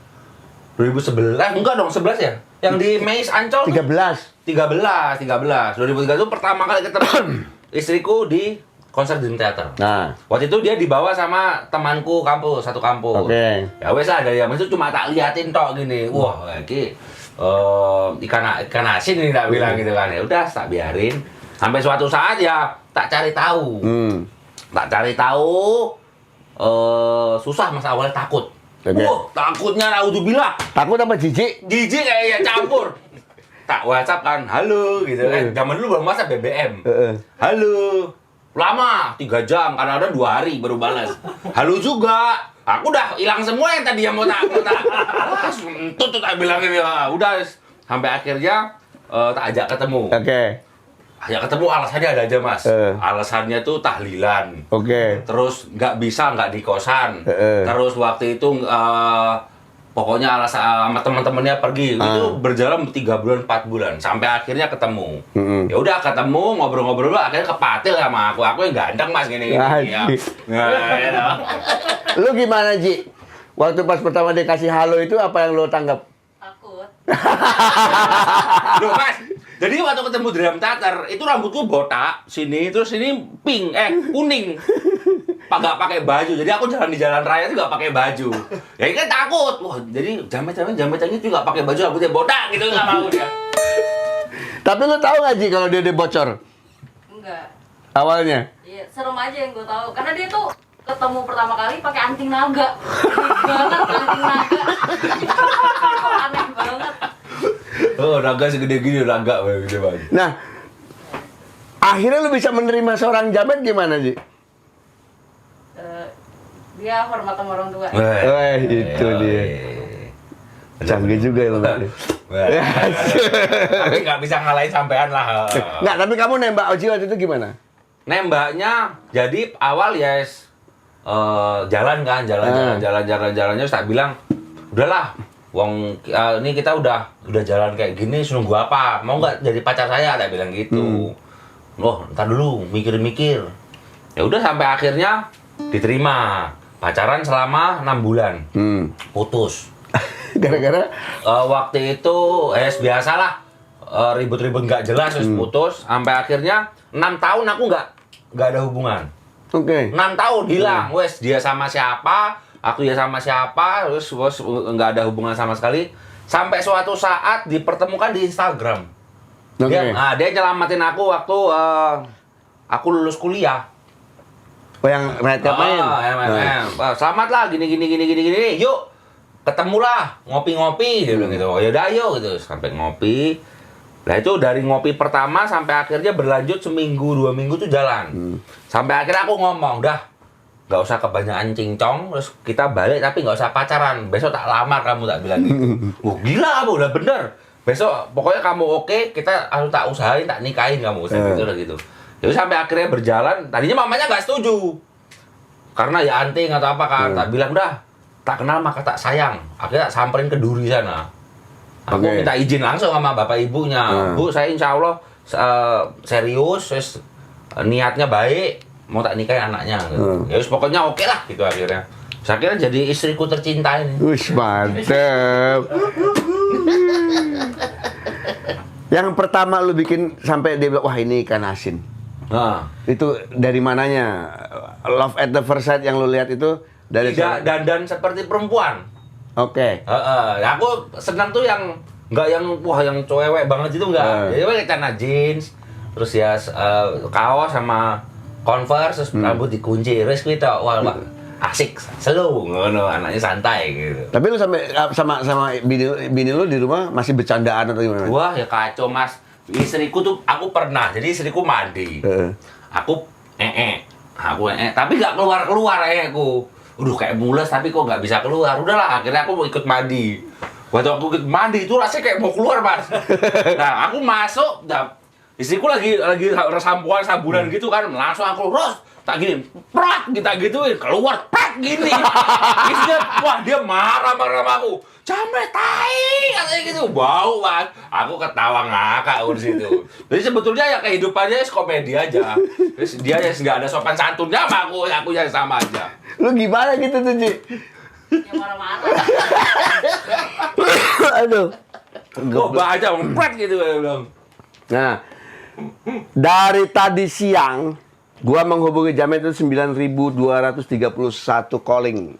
2011? Enggak dong, 11 ya? Yang di Maze Ancol 13. 13. 2013 itu pertama kali ketemu istriku di konser Dream Theater. Nah, Waktu itu dia dibawa sama temanku satu kampus. Oke. Ya wes lah, dari itu cuma tak liatin tok gini. Wah, lagi ikan asin ini tak bilang gitu kan. Ya udah, tak biarin. Sampai suatu saat ya tak cari tahu. Tak cari tahu susah mas awalnya takut. Oke. Takutnya naudzubillah. Takut apa jijik? Jijik kayak campur. Tak WhatsApp kan, halo gitu kan. Zaman dulu belum WhatsApp BBM. Halo. Lama, 3 jam, kadang-kadang 2 hari baru balas. Halo juga. Aku udah hilang semua yang tadi yang mau tak. Tuh tak bilang ini. Udah sampai akhirnya tak ajak ketemu. Oke. Ajak ketemu alasannya ada aja mas. Alasannya tuh tahlilan. Oke. Terus nggak bisa nggak di kosan. Terus waktu itu pokoknya alasan sama teman-temannya pergi itu berjalan 3 bulan 4 bulan sampai akhirnya ketemu. Ya udah ketemu ngobrol-ngobrol akhirnya kepatil sama aku yang ganteng mas gini. Ya. Lu gimana, Ji? Waktu pas pertama dia kasih halo itu apa yang lu tanggap? Takut. Loh mas, jadi waktu ketemu Dream Theater itu rambutku botak sini terus ini kuning. Gak pakai baju, jadi aku jalan di jalan raya itu gak pakai baju. Ya ini kan takut, wah jadi jamet itu gak pakai baju rambutnya botak gitu nggak mau dia. Tapi lu tahu nggak, Ji, kalau dia bocor Enggak. awalnya? Iya, serem aja yang gue tahu. Karena dia tuh ketemu pertama kali pakai anting naga. Aneh banget anting naga. Aneh banget. Oh, naga segede gini, naga gede banget. Nah, akhirnya lu bisa menerima seorang jamet gimana, Ji? Dia hormat sama orang tua. Wah, itu dia. Canggih juga ya lo. Tapi nggak bisa ngalahin sampean lah. Nggak, tapi kamu nembak Oji waktu itu gimana? Nembaknya jadi awal ya jalan jalannya terus tak bilang udahlah wong ini kita udah jalan kayak gini nunggu apa mau nggak jadi pacar saya tak bilang gitu. Loh ntar dulu mikir-mikir ya udah sampai akhirnya diterima pacaran selama 6 bulan putus. Gara-gara Waktu itu biasalah ribut-ribut nggak jelas terus putus sampai akhirnya 6 tahun aku nggak ada hubungan. Oke. 6 tahun hilang, wes dia sama siapa, aku ya sama siapa, terus nggak ada hubungan sama sekali. Sampai suatu saat dipertemukan di Instagram. Oke. Dia nyelamatin aku waktu aku lulus kuliah. Oh, yang Redcap main? Selamat lah, gini, yuk ketemulah, ngopi-ngopi, dia bilang gitu. Oh, yaudah ayo gitu, sampai ngopi. Nah itu dari ngopi pertama sampai akhirnya berlanjut seminggu 2 minggu tuh jalan. Sampai akhirnya aku ngomong, udah nggak usah kebanyakan cincong, terus kita balik tapi nggak usah pacaran. Besok tak lamar kamu tak bilang gitu. Gila kamu udah bener. Besok pokoknya kamu oke, kita harus tak usahain, tak nikahin kamu gitu. Jadi sampai akhirnya berjalan. Tadinya mamanya nggak setuju karena ya anting atau apa kan. Tak bilang udah tak kenal maka tak sayang. Akhirnya tak samperin ke Duri sana. Aku minta izin langsung sama bapak ibunya. Bu, saya insya Allah serius, niatnya baik, mau tak nikahin anaknya. Gitu. Ya pokoknya oke lah gitu akhirnya. Saya kira jadi istriku tercinta ini. Wih, mantep. Yang pertama lu bikin sampai dia bilang, wah ini ikan asin. Nah, Itu dari mananya? Love at the first sight yang lu lihat itu dari tidak dandan seperti perempuan. Oke. Aku senang tuh yang nggak yang wah yang cewek banget itu enggak. Jadi pakai celana jeans, terus ya kaos sama Converse, terus rambut dikunci, terus gitu. Wah, asik, slow, ngono, anaknya santai gitu. Tapi lu sampai sama bini lu di rumah masih bercandaan atau gimana? Wah, ya kacau, Mas. Istriku tuh aku pernah, jadi istriku mandi. Aku tapi nggak keluar aku. kayak mules tapi kok nggak bisa keluar. Udahlah, akhirnya aku mau ikut mandi. Waktu aku ikut mandi itu rasanya kayak mau keluar, Mas. Nah, aku masuk, istriku lagi sabunan gitu kan, langsung aku tak gini, prak, kita gituin, keluar, prak, gini. Istrinya, wah dia marah sama aku. Jamret, tai, katanya gitu, bau Mas. Aku ketawa ngakak di situ. Jadi sebetulnya ya kehidupannya komedi aja. Terus dia ya nggak ada sopan santunnya sama aku ya sama aja. Lu gimana gitu tuh, Ci? Ya marah-marah. Aduh. Gobak aja, prak gitu dia bilang. Nah, dari tadi siang, gua menghubungi Jamet itu 9.231 calling.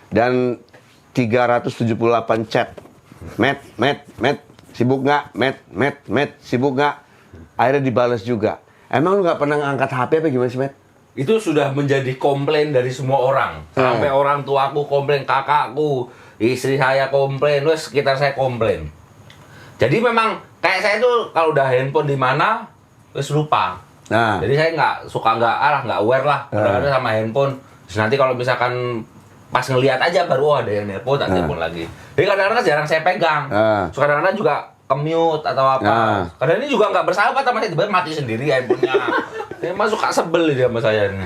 Dan 378 chat. Met, sibuk nggak? Met, sibuk nggak? Akhirnya dibalas juga. Emang lu nggak pernah ngangkat HP apa gimana sih, Met? Itu sudah menjadi komplain dari semua orang. Sampai orang tuaku komplain, kakakku, istri saya komplain, terus sekitar saya komplain. Jadi memang kayak saya tuh kalau udah handphone di mana, terus lupa. Nah, Jadi saya nggak aware lah kadang-kadang sama handphone. Terus nanti kalau misalkan pas ngelihat aja baru ada yang nelpon, tak telepon lagi. Jadi kadang-kadang jarang saya pegang. So, kadang-kadang juga ke-mute atau apa. Kadang ini juga nggak bersahabat sama saya, tiba-tiba mati sendiri handphonenya. Emang suka sebel dia sama saya ini.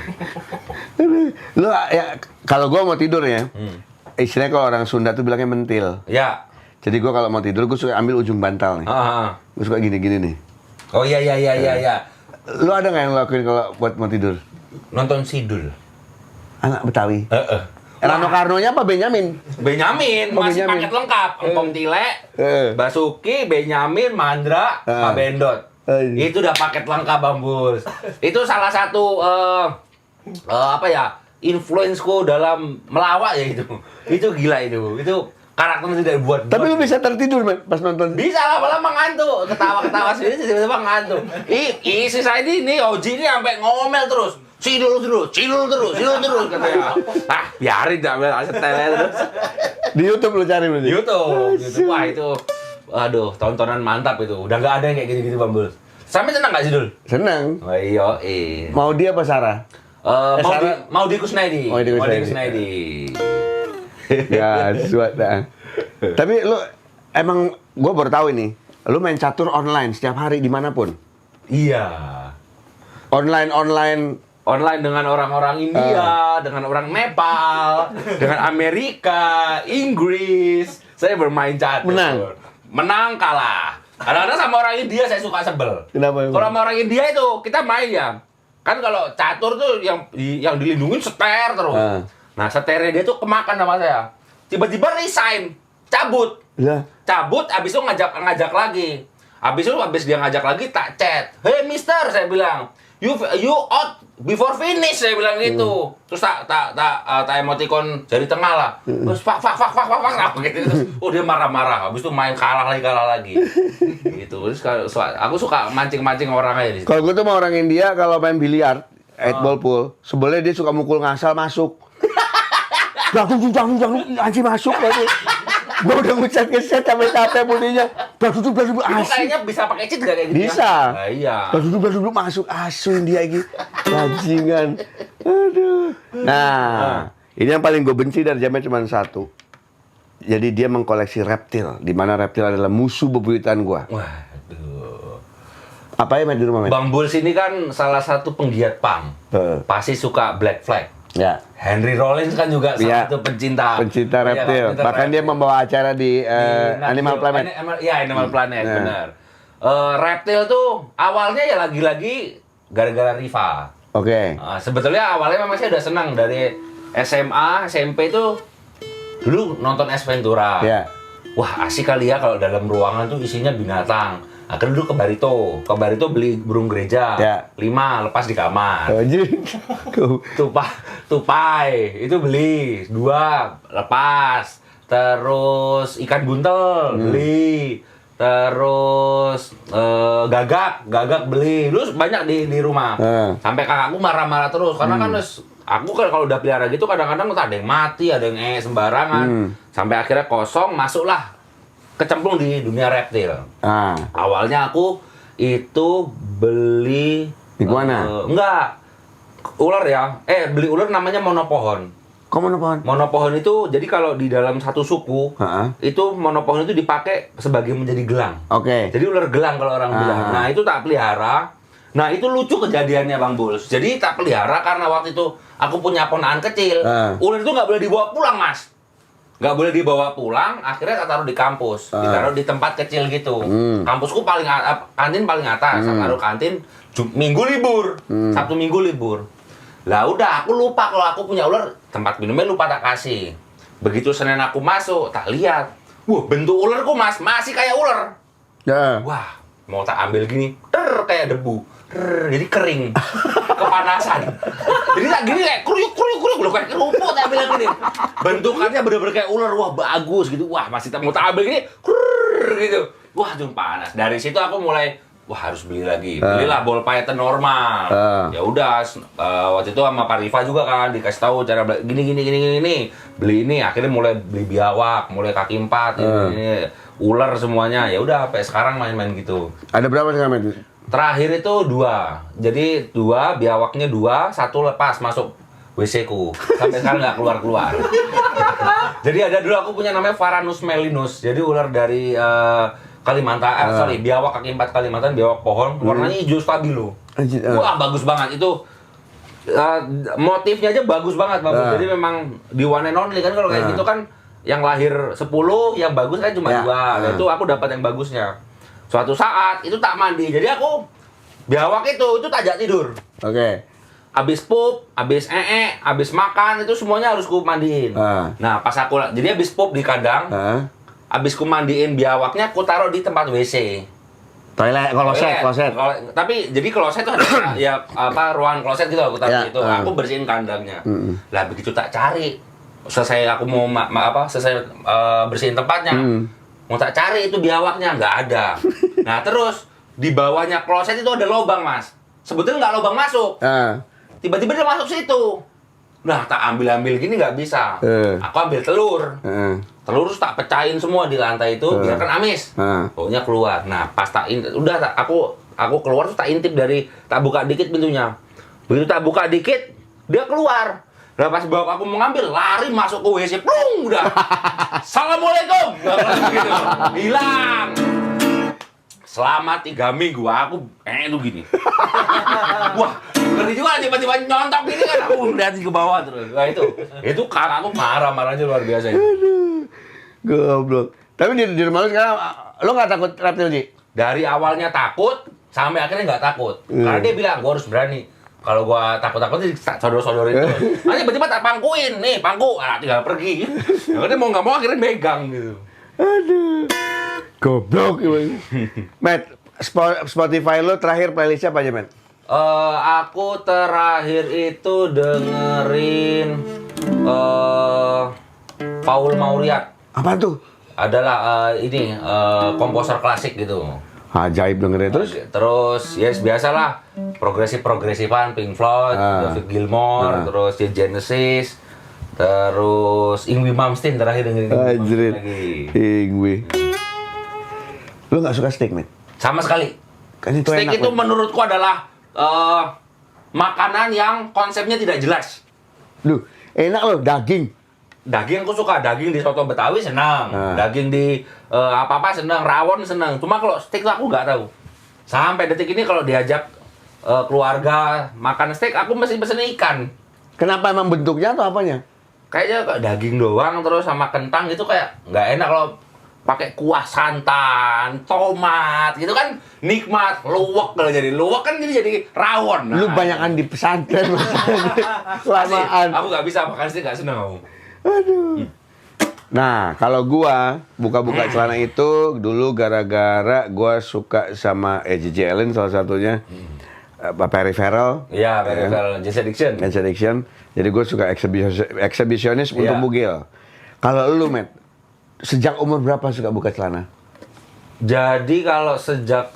lu ya kalau gua mau tidur ya, istilahnya kalau orang Sunda tuh bilangnya mentil. Ya. Jadi gua kalau mau tidur gua suka ambil ujung bantal nih. Gua suka gini-gini nih. Oh iya. Lu ada nggak yang lu lakuin kalau buat mau tidur? Nonton Sidul. Anak Betawi. Rano Karnonya apa Benyamin? Benyamin, Oh, masih Benyamin. paket lengkap. Empong Tile, Basuki, Benyamin, Mandra, Pak Bendot. Itu udah paket lengkap, Bang Bus. Itu salah satu apa ya? Influence-ku dalam melawak ya itu. Itu gila itu. Itu karakternya tidak buat. Tapi lu bisa tertidur Man, pas nonton. Bisa lama-lama ngantuk, ketawa-ketawa sendiri tiba-tiba ngantuk. Isi saya ini Oji ini sampai ngomel terus. Cidul terus katanya. Biarin dah setel terus. Di YouTube lu cari berarti. YouTube. Wah itu, aduh tontonan mantap itu. Udah nggak ada yang kayak gitu-gitu Bambul. Sampai senang nggak sih Dul? Seneng. Oh iya. Mau dia apa Sarah? Mau di Kusnaidi. Mau di Kusnaidi. Ya, suara. Tapi lu emang gua baru tahu ini. Lu main catur online setiap hari dimanapun. Iya. Online dengan orang-orang India, dengan orang Nepal, dengan Amerika, Inggris. Saya bermain catur. Menang kalah. Kadang-kadang sama orang India saya suka sebel. Kenapa? Kalau sama orang India itu kita main ya. Kan kalau catur tuh yang dilindungin seter terus. Nah, seternya dia tuh kemakan sama saya. Tiba-tiba resign, cabut. Ya. Cabut, abis itu ngajak lagi. Abis dia ngajak lagi, tak chat. Hey mister, saya bilang. You out before finish, saya bilang gitu. Terus tak emoticon jari tengah lah. Terus pak gitu. Terus, dia marah-marah. Habis itu main kalah lagi. Gitu. Terus aku suka mancing-mancing orang aja di situ. Kalau gue tuh mau orang India kalau main biliar, 8 ball pool, sebelnya dia suka mukul ngasal masuk. Jangan anjing masuk lagi. Gue udah ngeset sampai capek bunyinya. Duduk Itu asik. kayaknya bisa pakai cheat gak kayak gitu? Bisa. Nah, iya. Duduk masuk asuin dia lagi. Bajingan. Aduh. Nah, ini yang paling gue benci dari Jamet cuma satu. Jadi dia mengkoleksi reptil, di mana reptil adalah musuh bebuyutan gue. Waduh. Apa ya Met di rumah Met? Bang Bulls ini kan salah satu penggiat punk. Pasti suka Black Flag. Ya. Henry Rollins kan juga salah satu pencinta reptil. Bahkan dia membawa acara di Animal Planet. Animal Planet, benar. Reptil tuh awalnya ya lagi-lagi gara-gara Riva. Oke. Sebetulnya awalnya memang saya udah senang dari SMA, SMP tuh dulu nonton Ace Ventura. Ya. Wah asik kali ya kalau dalam ruangan tuh isinya binatang. Akhirnya dulu ke Barito beli burung gereja. Ya. 5 lepas di kamar. Anjir. Tupai itu beli 2 lepas, terus ikan buntel beli, terus gagak beli, terus banyak di rumah. Sampai kakakku marah-marah terus karena kan aku kalau udah pelihara gitu kadang-kadang ada yang mati, ada yang sembarangan. Sampai akhirnya kosong, masuklah kecemplung di dunia reptil. Awalnya aku itu beli iguana. Enggak. Ular ya. Beli ular namanya monopohon. Kok monopohon? Monopohon itu jadi kalau di dalam satu suku itu monopohon itu dipakai sebagai menjadi gelang. Oke. Jadi ular gelang kalau orang bilang. Nah itu tak pelihara. Nah itu lucu kejadiannya Bang Bulus. Jadi tak pelihara karena waktu itu aku punya ponakan kecil. Ular itu nggak boleh dibawa pulang Mas. Nggak boleh dibawa pulang. Akhirnya tak taruh di kampus. Ditaruh di tempat kecil gitu. Kampusku paling kantin paling atas. Tak taruh kantin. Minggu libur. Sabtu Minggu libur. Lah udah, aku lupa kalau aku punya ular, tempat minumnya lupa tak kasih. Begitu Senin aku masuk, tak lihat. Wah, bentuk ularku Mas, masih kayak ular. Wah, mau tak ambil gini, kayak debu. Jadi kering. Kepanasan. Jadi tak gini kayak kruyuk, loh kayak kerupuk tak bilang gini. Bentukannya bener-bener kayak ular, wah bagus gitu. Wah, masih mau tak ambil gini, gitu. Wah, cuma panas. Dari situ aku mulai wah harus beli lagi. Belilah ball python normal. Ya udah waktu itu sama Pak Rifa juga kan dikasih tahu cara gini. Beli ini akhirnya mulai beli biawak, mulai kaki 4 ini ular semuanya. Ya udah sampai sekarang main-main gitu. Ada berapa sekarang itu? Terakhir itu 2. Jadi 2 biawaknya 2, 1 lepas masuk WC ku. Sampai sekarang nggak keluar-keluar. Jadi ada dulu aku punya namanya Varanus melinus. Jadi ular dari Kalimantan, biawak kaki 4 Kalimantan, biawak pohon, warnanya hijau stabilo. Wah, bagus banget itu. Motifnya aja bagus banget, bagus. Jadi memang di one and only kan kalau kayak gitu kan yang lahir 10, yang bagus kan cuma 2. Nah, itu aku dapat yang bagusnya. Suatu saat itu tak mandi. Jadi aku biawak itu tajak tidur. Oke. Abis pup, abis abis makan itu semuanya harus ku mandiin. Nah, pas aku jadi abis pup di kandang. Abis ku mandiin biawaknya, ku taruh di tempat WC. Toilet, kloset. Tapi jadi kloset itu ada ya apa ruangan kloset gitu aku taruh itu. Aku bersihin kandangnya. Lah begitu tak cari, selesai aku mau selesai bersihin tempatnya, mau tak cari itu biawaknya nggak ada. Nah terus di bawahnya kloset itu ada lubang Mas. Sebetulnya nggak lubang masuk. Tiba-tiba dia masuk situ. Nah tak ambil gini nggak bisa. Aku ambil telur. Telur terus tak pecahin semua di lantai itu biar kan amis. Baunya keluar. Nah, pas aku keluar terus tak intip tak buka dikit pintunya. Begitu tak buka dikit, dia keluar. Nah, pas bawa aku mau ngambil, lari masuk ke WC, plung udah. Assalamualaikum. Gitu. Hilang. Selama 3 minggu aku itu gini. Wah, ngeri juga tiba-tiba nyontok gini kan aku lihat ke bawah terus. Nah itu kakakku marah-marahnya luar biasa itu. Goblok. Tapi di rumah lu sekarang, lu nggak takut reptil, Ji? Dari awalnya takut, sampai akhirnya nggak takut. Karena dia bilang, gua harus berani. Kalau gua takut-takut, sodor-sodorin terus. Nanti tiba-tiba tak pangkuin, nih pangku, tinggal pergi. Akhirnya mau nggak mau akhirnya megang gitu. Aduh. Goblok. Matt, Spotify lu terakhir playlistnya apa aja, Matt? Aku terakhir itu dengerin Paul Mauriat. Apa tuh? Adalah ini komposer klasik gitu. Ajaib dengerin Terus yes biasalah progresifan Pink Floyd, David Gilmour, terus The Genesis, terus Yngwie Malmsteen terakhir dengerin lagi. Yngwie. Lu nggak suka steak, men? Sama sekali. Kan itu steak enak, itu man. menurutku adalah makanan yang konsepnya tidak jelas. Duh, enak loh daging. Daging aku suka, daging di soto Betawi senang, daging di apa-apa senang, rawon senang. Cuma kalau steak tuh aku nggak tahu. Sampai detik ini kalau diajak keluarga makan steak, aku mesti pesen ikan. Kenapa emang bentuknya atau apanya? Kayaknya kayak daging doang terus sama kentang gitu kayak nggak enak kalau pakai kuah santan, tomat gitu kan nikmat, luwak kalau jadi luwak kan jadi rawon. Lu banyakan di pesantren. Lamaan. Aku nggak bisa makan steak, nggak senang aku. Aduh. Nah, kalau gua buka-buka celana itu dulu gara-gara gua suka sama Gigi Allen salah satunya. Perry Farrell. Iya, Perry Farrell, Jane's Addiction. Jadi gua suka eksibisionis untuk bugil. Kalau lu, Matt, sejak umur berapa suka buka celana? Jadi kalau sejak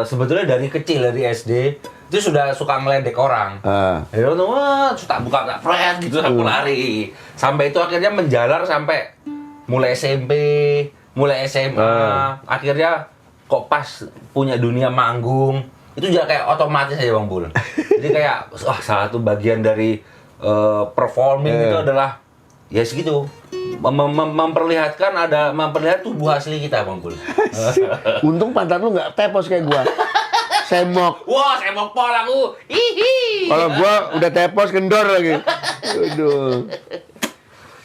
sebetulnya dari kecil, dari SD itu sudah suka ngeledek orang. Jadi orang wah, tak buka tak flash gitu, aku lari. Sampai itu akhirnya menjalar sampai mulai SMP, mulai SMA. Akhirnya kok pas punya dunia manggung, itu juga kayak otomatis aja Bang Bul. Jadi kayak wah salah satu bagian dari performing itu adalah ya segitu. Memperlihat tubuh asli kita, Bang Bul. Untung pantat lu nggak tepos kayak gua. Semok. Wah, semok pol aku. Hihi. Kalau gua udah tepos kendor lagi. Aduh.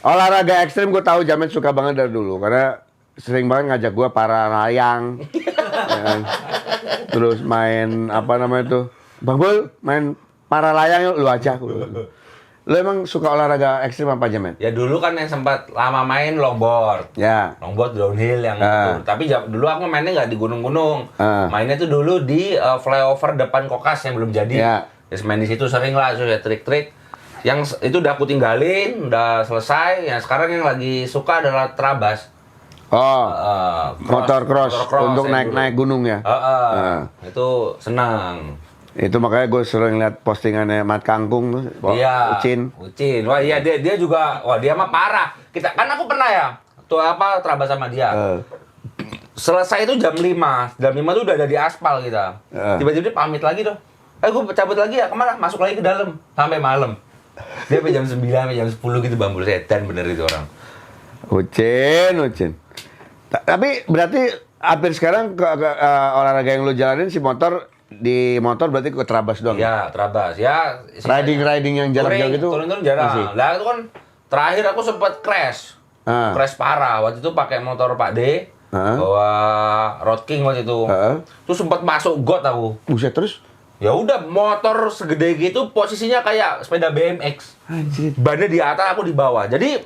Olahraga ekstrim gua tahu Jamet suka banget dari dulu karena sering banget ngajak gua para layang. Ya kan? Terus main apa namanya tuh? Bang Bul, main para layang yuk, lu aja. Lu emang suka olahraga ekstrim apa Jamet? Ya dulu kan yang sempat lama main longboard. Ya. Longboard downhill yang itu. Tapi dulu aku mainnya nggak di gunung-gunung. Mainnya tuh dulu di flyover depan Kokas yang belum jadi. Ya. Terus main di situ sering lah, terus ya trik-trik. Yang itu udah aku tinggalin, udah selesai. Yang sekarang yang lagi suka adalah Trabas. Oh, motor cross untuk naik-naik gunung ya? Itu senang. Itu makanya gue sering lihat postingannya Mat Kangkung tuh, Iya. Ucin. Wah iya dia juga, wah dia mah parah. Kan aku pernah ya, tuh apa Trabas sama dia. Selesai itu jam 5 tuh udah ada di aspal kita. Tiba-tiba dia pamit lagi dong. Gue cabut lagi ya, kemana? Masuk lagi ke dalam, sampai malam. Dia sampai jam 9, sampai jam 10 gitu, Bambul setan bener itu orang. Ucin. Tapi berarti hampir sekarang olahraga yang lu jalanin si motor, di motor berarti ke Trabas doang? Iya, Trabas. Ya, Riding yang jarak jauh gitu? Turun-turun jarang. Masih? Lah itu kan terakhir aku sempat crash. Crash parah. Waktu itu pakai motor Pak D. Bawa Road King waktu itu. Terus sempat masuk got aku. Buset, terus? Ya udah, motor segede gitu posisinya kayak sepeda BMX. Anjir. Bannya di atas, aku di bawah. Jadi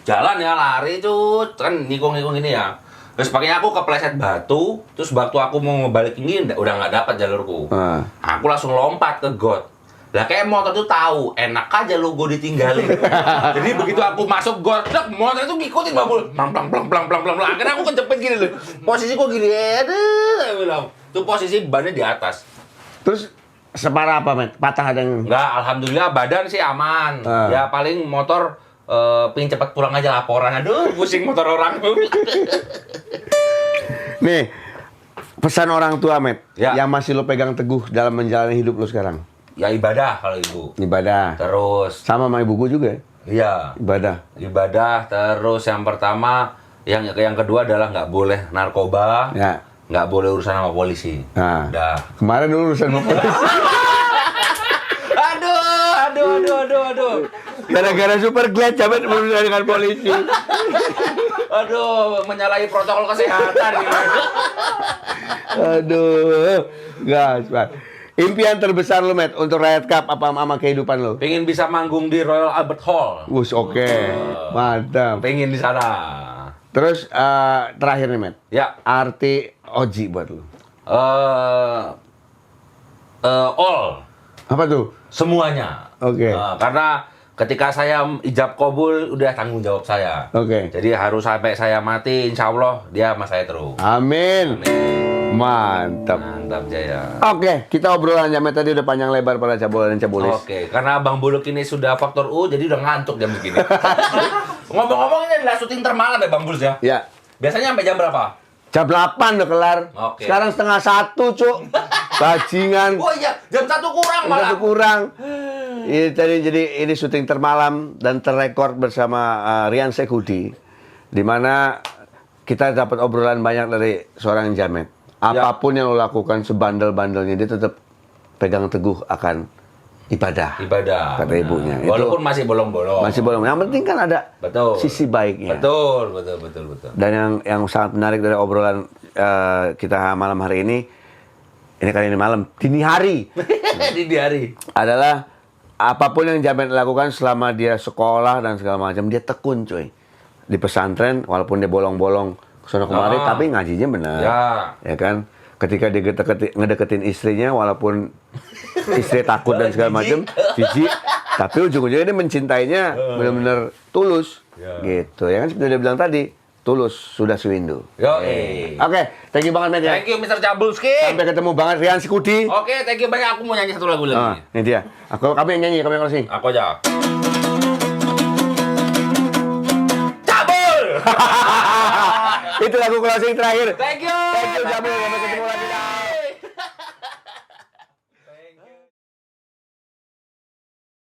jalan ya, lari itu kan nikung-nikung ini ya. Terus pakainya aku kepleset batu, terus waktu aku mau ngebalik ini udah nggak dapat jalurku. Aku langsung lompat ke got. Lah kayak motor tuh tahu, enak aja lu gue ditinggalin. Jadi begitu aku masuk got, motor itu ngikutin Bambul. Plang. Akhirnya aku kecepet gini loh. Posisi gua gini, aduh, bilang. Tuh posisi bannya di atas. Terus separah apa, Met? Patah ada yang... Enggak, alhamdulillah badan sih aman. Ya paling motor pengen cepat pulang aja laporan. Aduh, pusing motor orang. Nih, pesan orang tua, Met, Ya. yang masih lo pegang teguh dalam menjalani hidup lo sekarang. Ya ibadah kalau ibu. Ibadah. Terus, Sama ibu gue juga ya? iya. Ibadah. Terus yang pertama, yang kedua adalah nggak boleh narkoba. Ya. Nggak boleh urusan sama polisi. Nah, Udah. kemarin dulu urusan sama polisi. Aduh. Gara-gara super glad Jamet berurusan dengan polisi. Aduh, menyalahi protokol kesehatan ini. Aduh, gas, Pak. Impian terbesar lo, Met, untuk Riot Cup apa sama kehidupan lo? Pengen bisa manggung di Royal Albert Hall. Wus, oke. Mantap. Pengen di sana. Terus terakhir nih, Met. Ya. Arti Oji buat lo. All. Apa tuh? Semuanya. Oke. Karena ketika saya ijab kabul, udah tanggung jawab saya. Oke. Jadi harus sampai saya mati, insya Allah dia sama saya terus. Amin. Amin. Mantap. Mantap Jaya. Oke, kita obrolan Jamet tadi udah panjang lebar para cabulan dan cabulis. Oke, karena Bang Buluk ini sudah faktor U, jadi udah ngantuk jam segini. Ngomong-ngomong ini adalah syuting termalam ya Bang Bulus ya? Ya. Biasanya sampai jam berapa? Jam 8 udah kelar. Oke. Sekarang setengah 1, Cuk. Bajingan. Oh iya, jam 1 kurang Jam malah. 1 kurang. Ini tadi jadi ini syuting termalam dan terrekord bersama Rian Sekudi, di mana kita dapat obrolan banyak dari seorang Jamet. Apapun yang lo lakukan sebandel-bandelnya, dia tetap pegang teguh akan ibadah. Ibadah. Kata ibunya. Walaupun masih bolong-bolong. Masih belum. Yang penting kan ada Betul. sisi baiknya. Betul. Dan yang sangat menarik dari obrolan kita malam hari ini kali ini malam, dini hari. Di hari. Adalah apapun yang Jamet lakukan selama dia sekolah dan segala macam, dia tekun, cuy. Di pesantren, walaupun dia bolong-bolong kesana kemari, tapi ngajinya benar. Ya kan? Ketika dia ngedeketin istrinya, walaupun istri takut dan segala macam, jijik, tapi ujung-ujungnya dia mencintainya benar-benar tulus. Gitu. Ya kan seperti dia bilang tadi, tulus sudah sewindu. Oke, thank you banget, Met, ya. Thank you Mr. Cabulski. Sampai ketemu banget, Rian Sekudi. Oke, thank you banyak. Aku mau nyanyi satu lagu lagi. Ini dia. Kami yang nyanyi, kami yang closing. Aku aja. Cabul. Itu lagu closing terakhir. Thank you. Thank you, Jabul. Sampai ketemu lagi.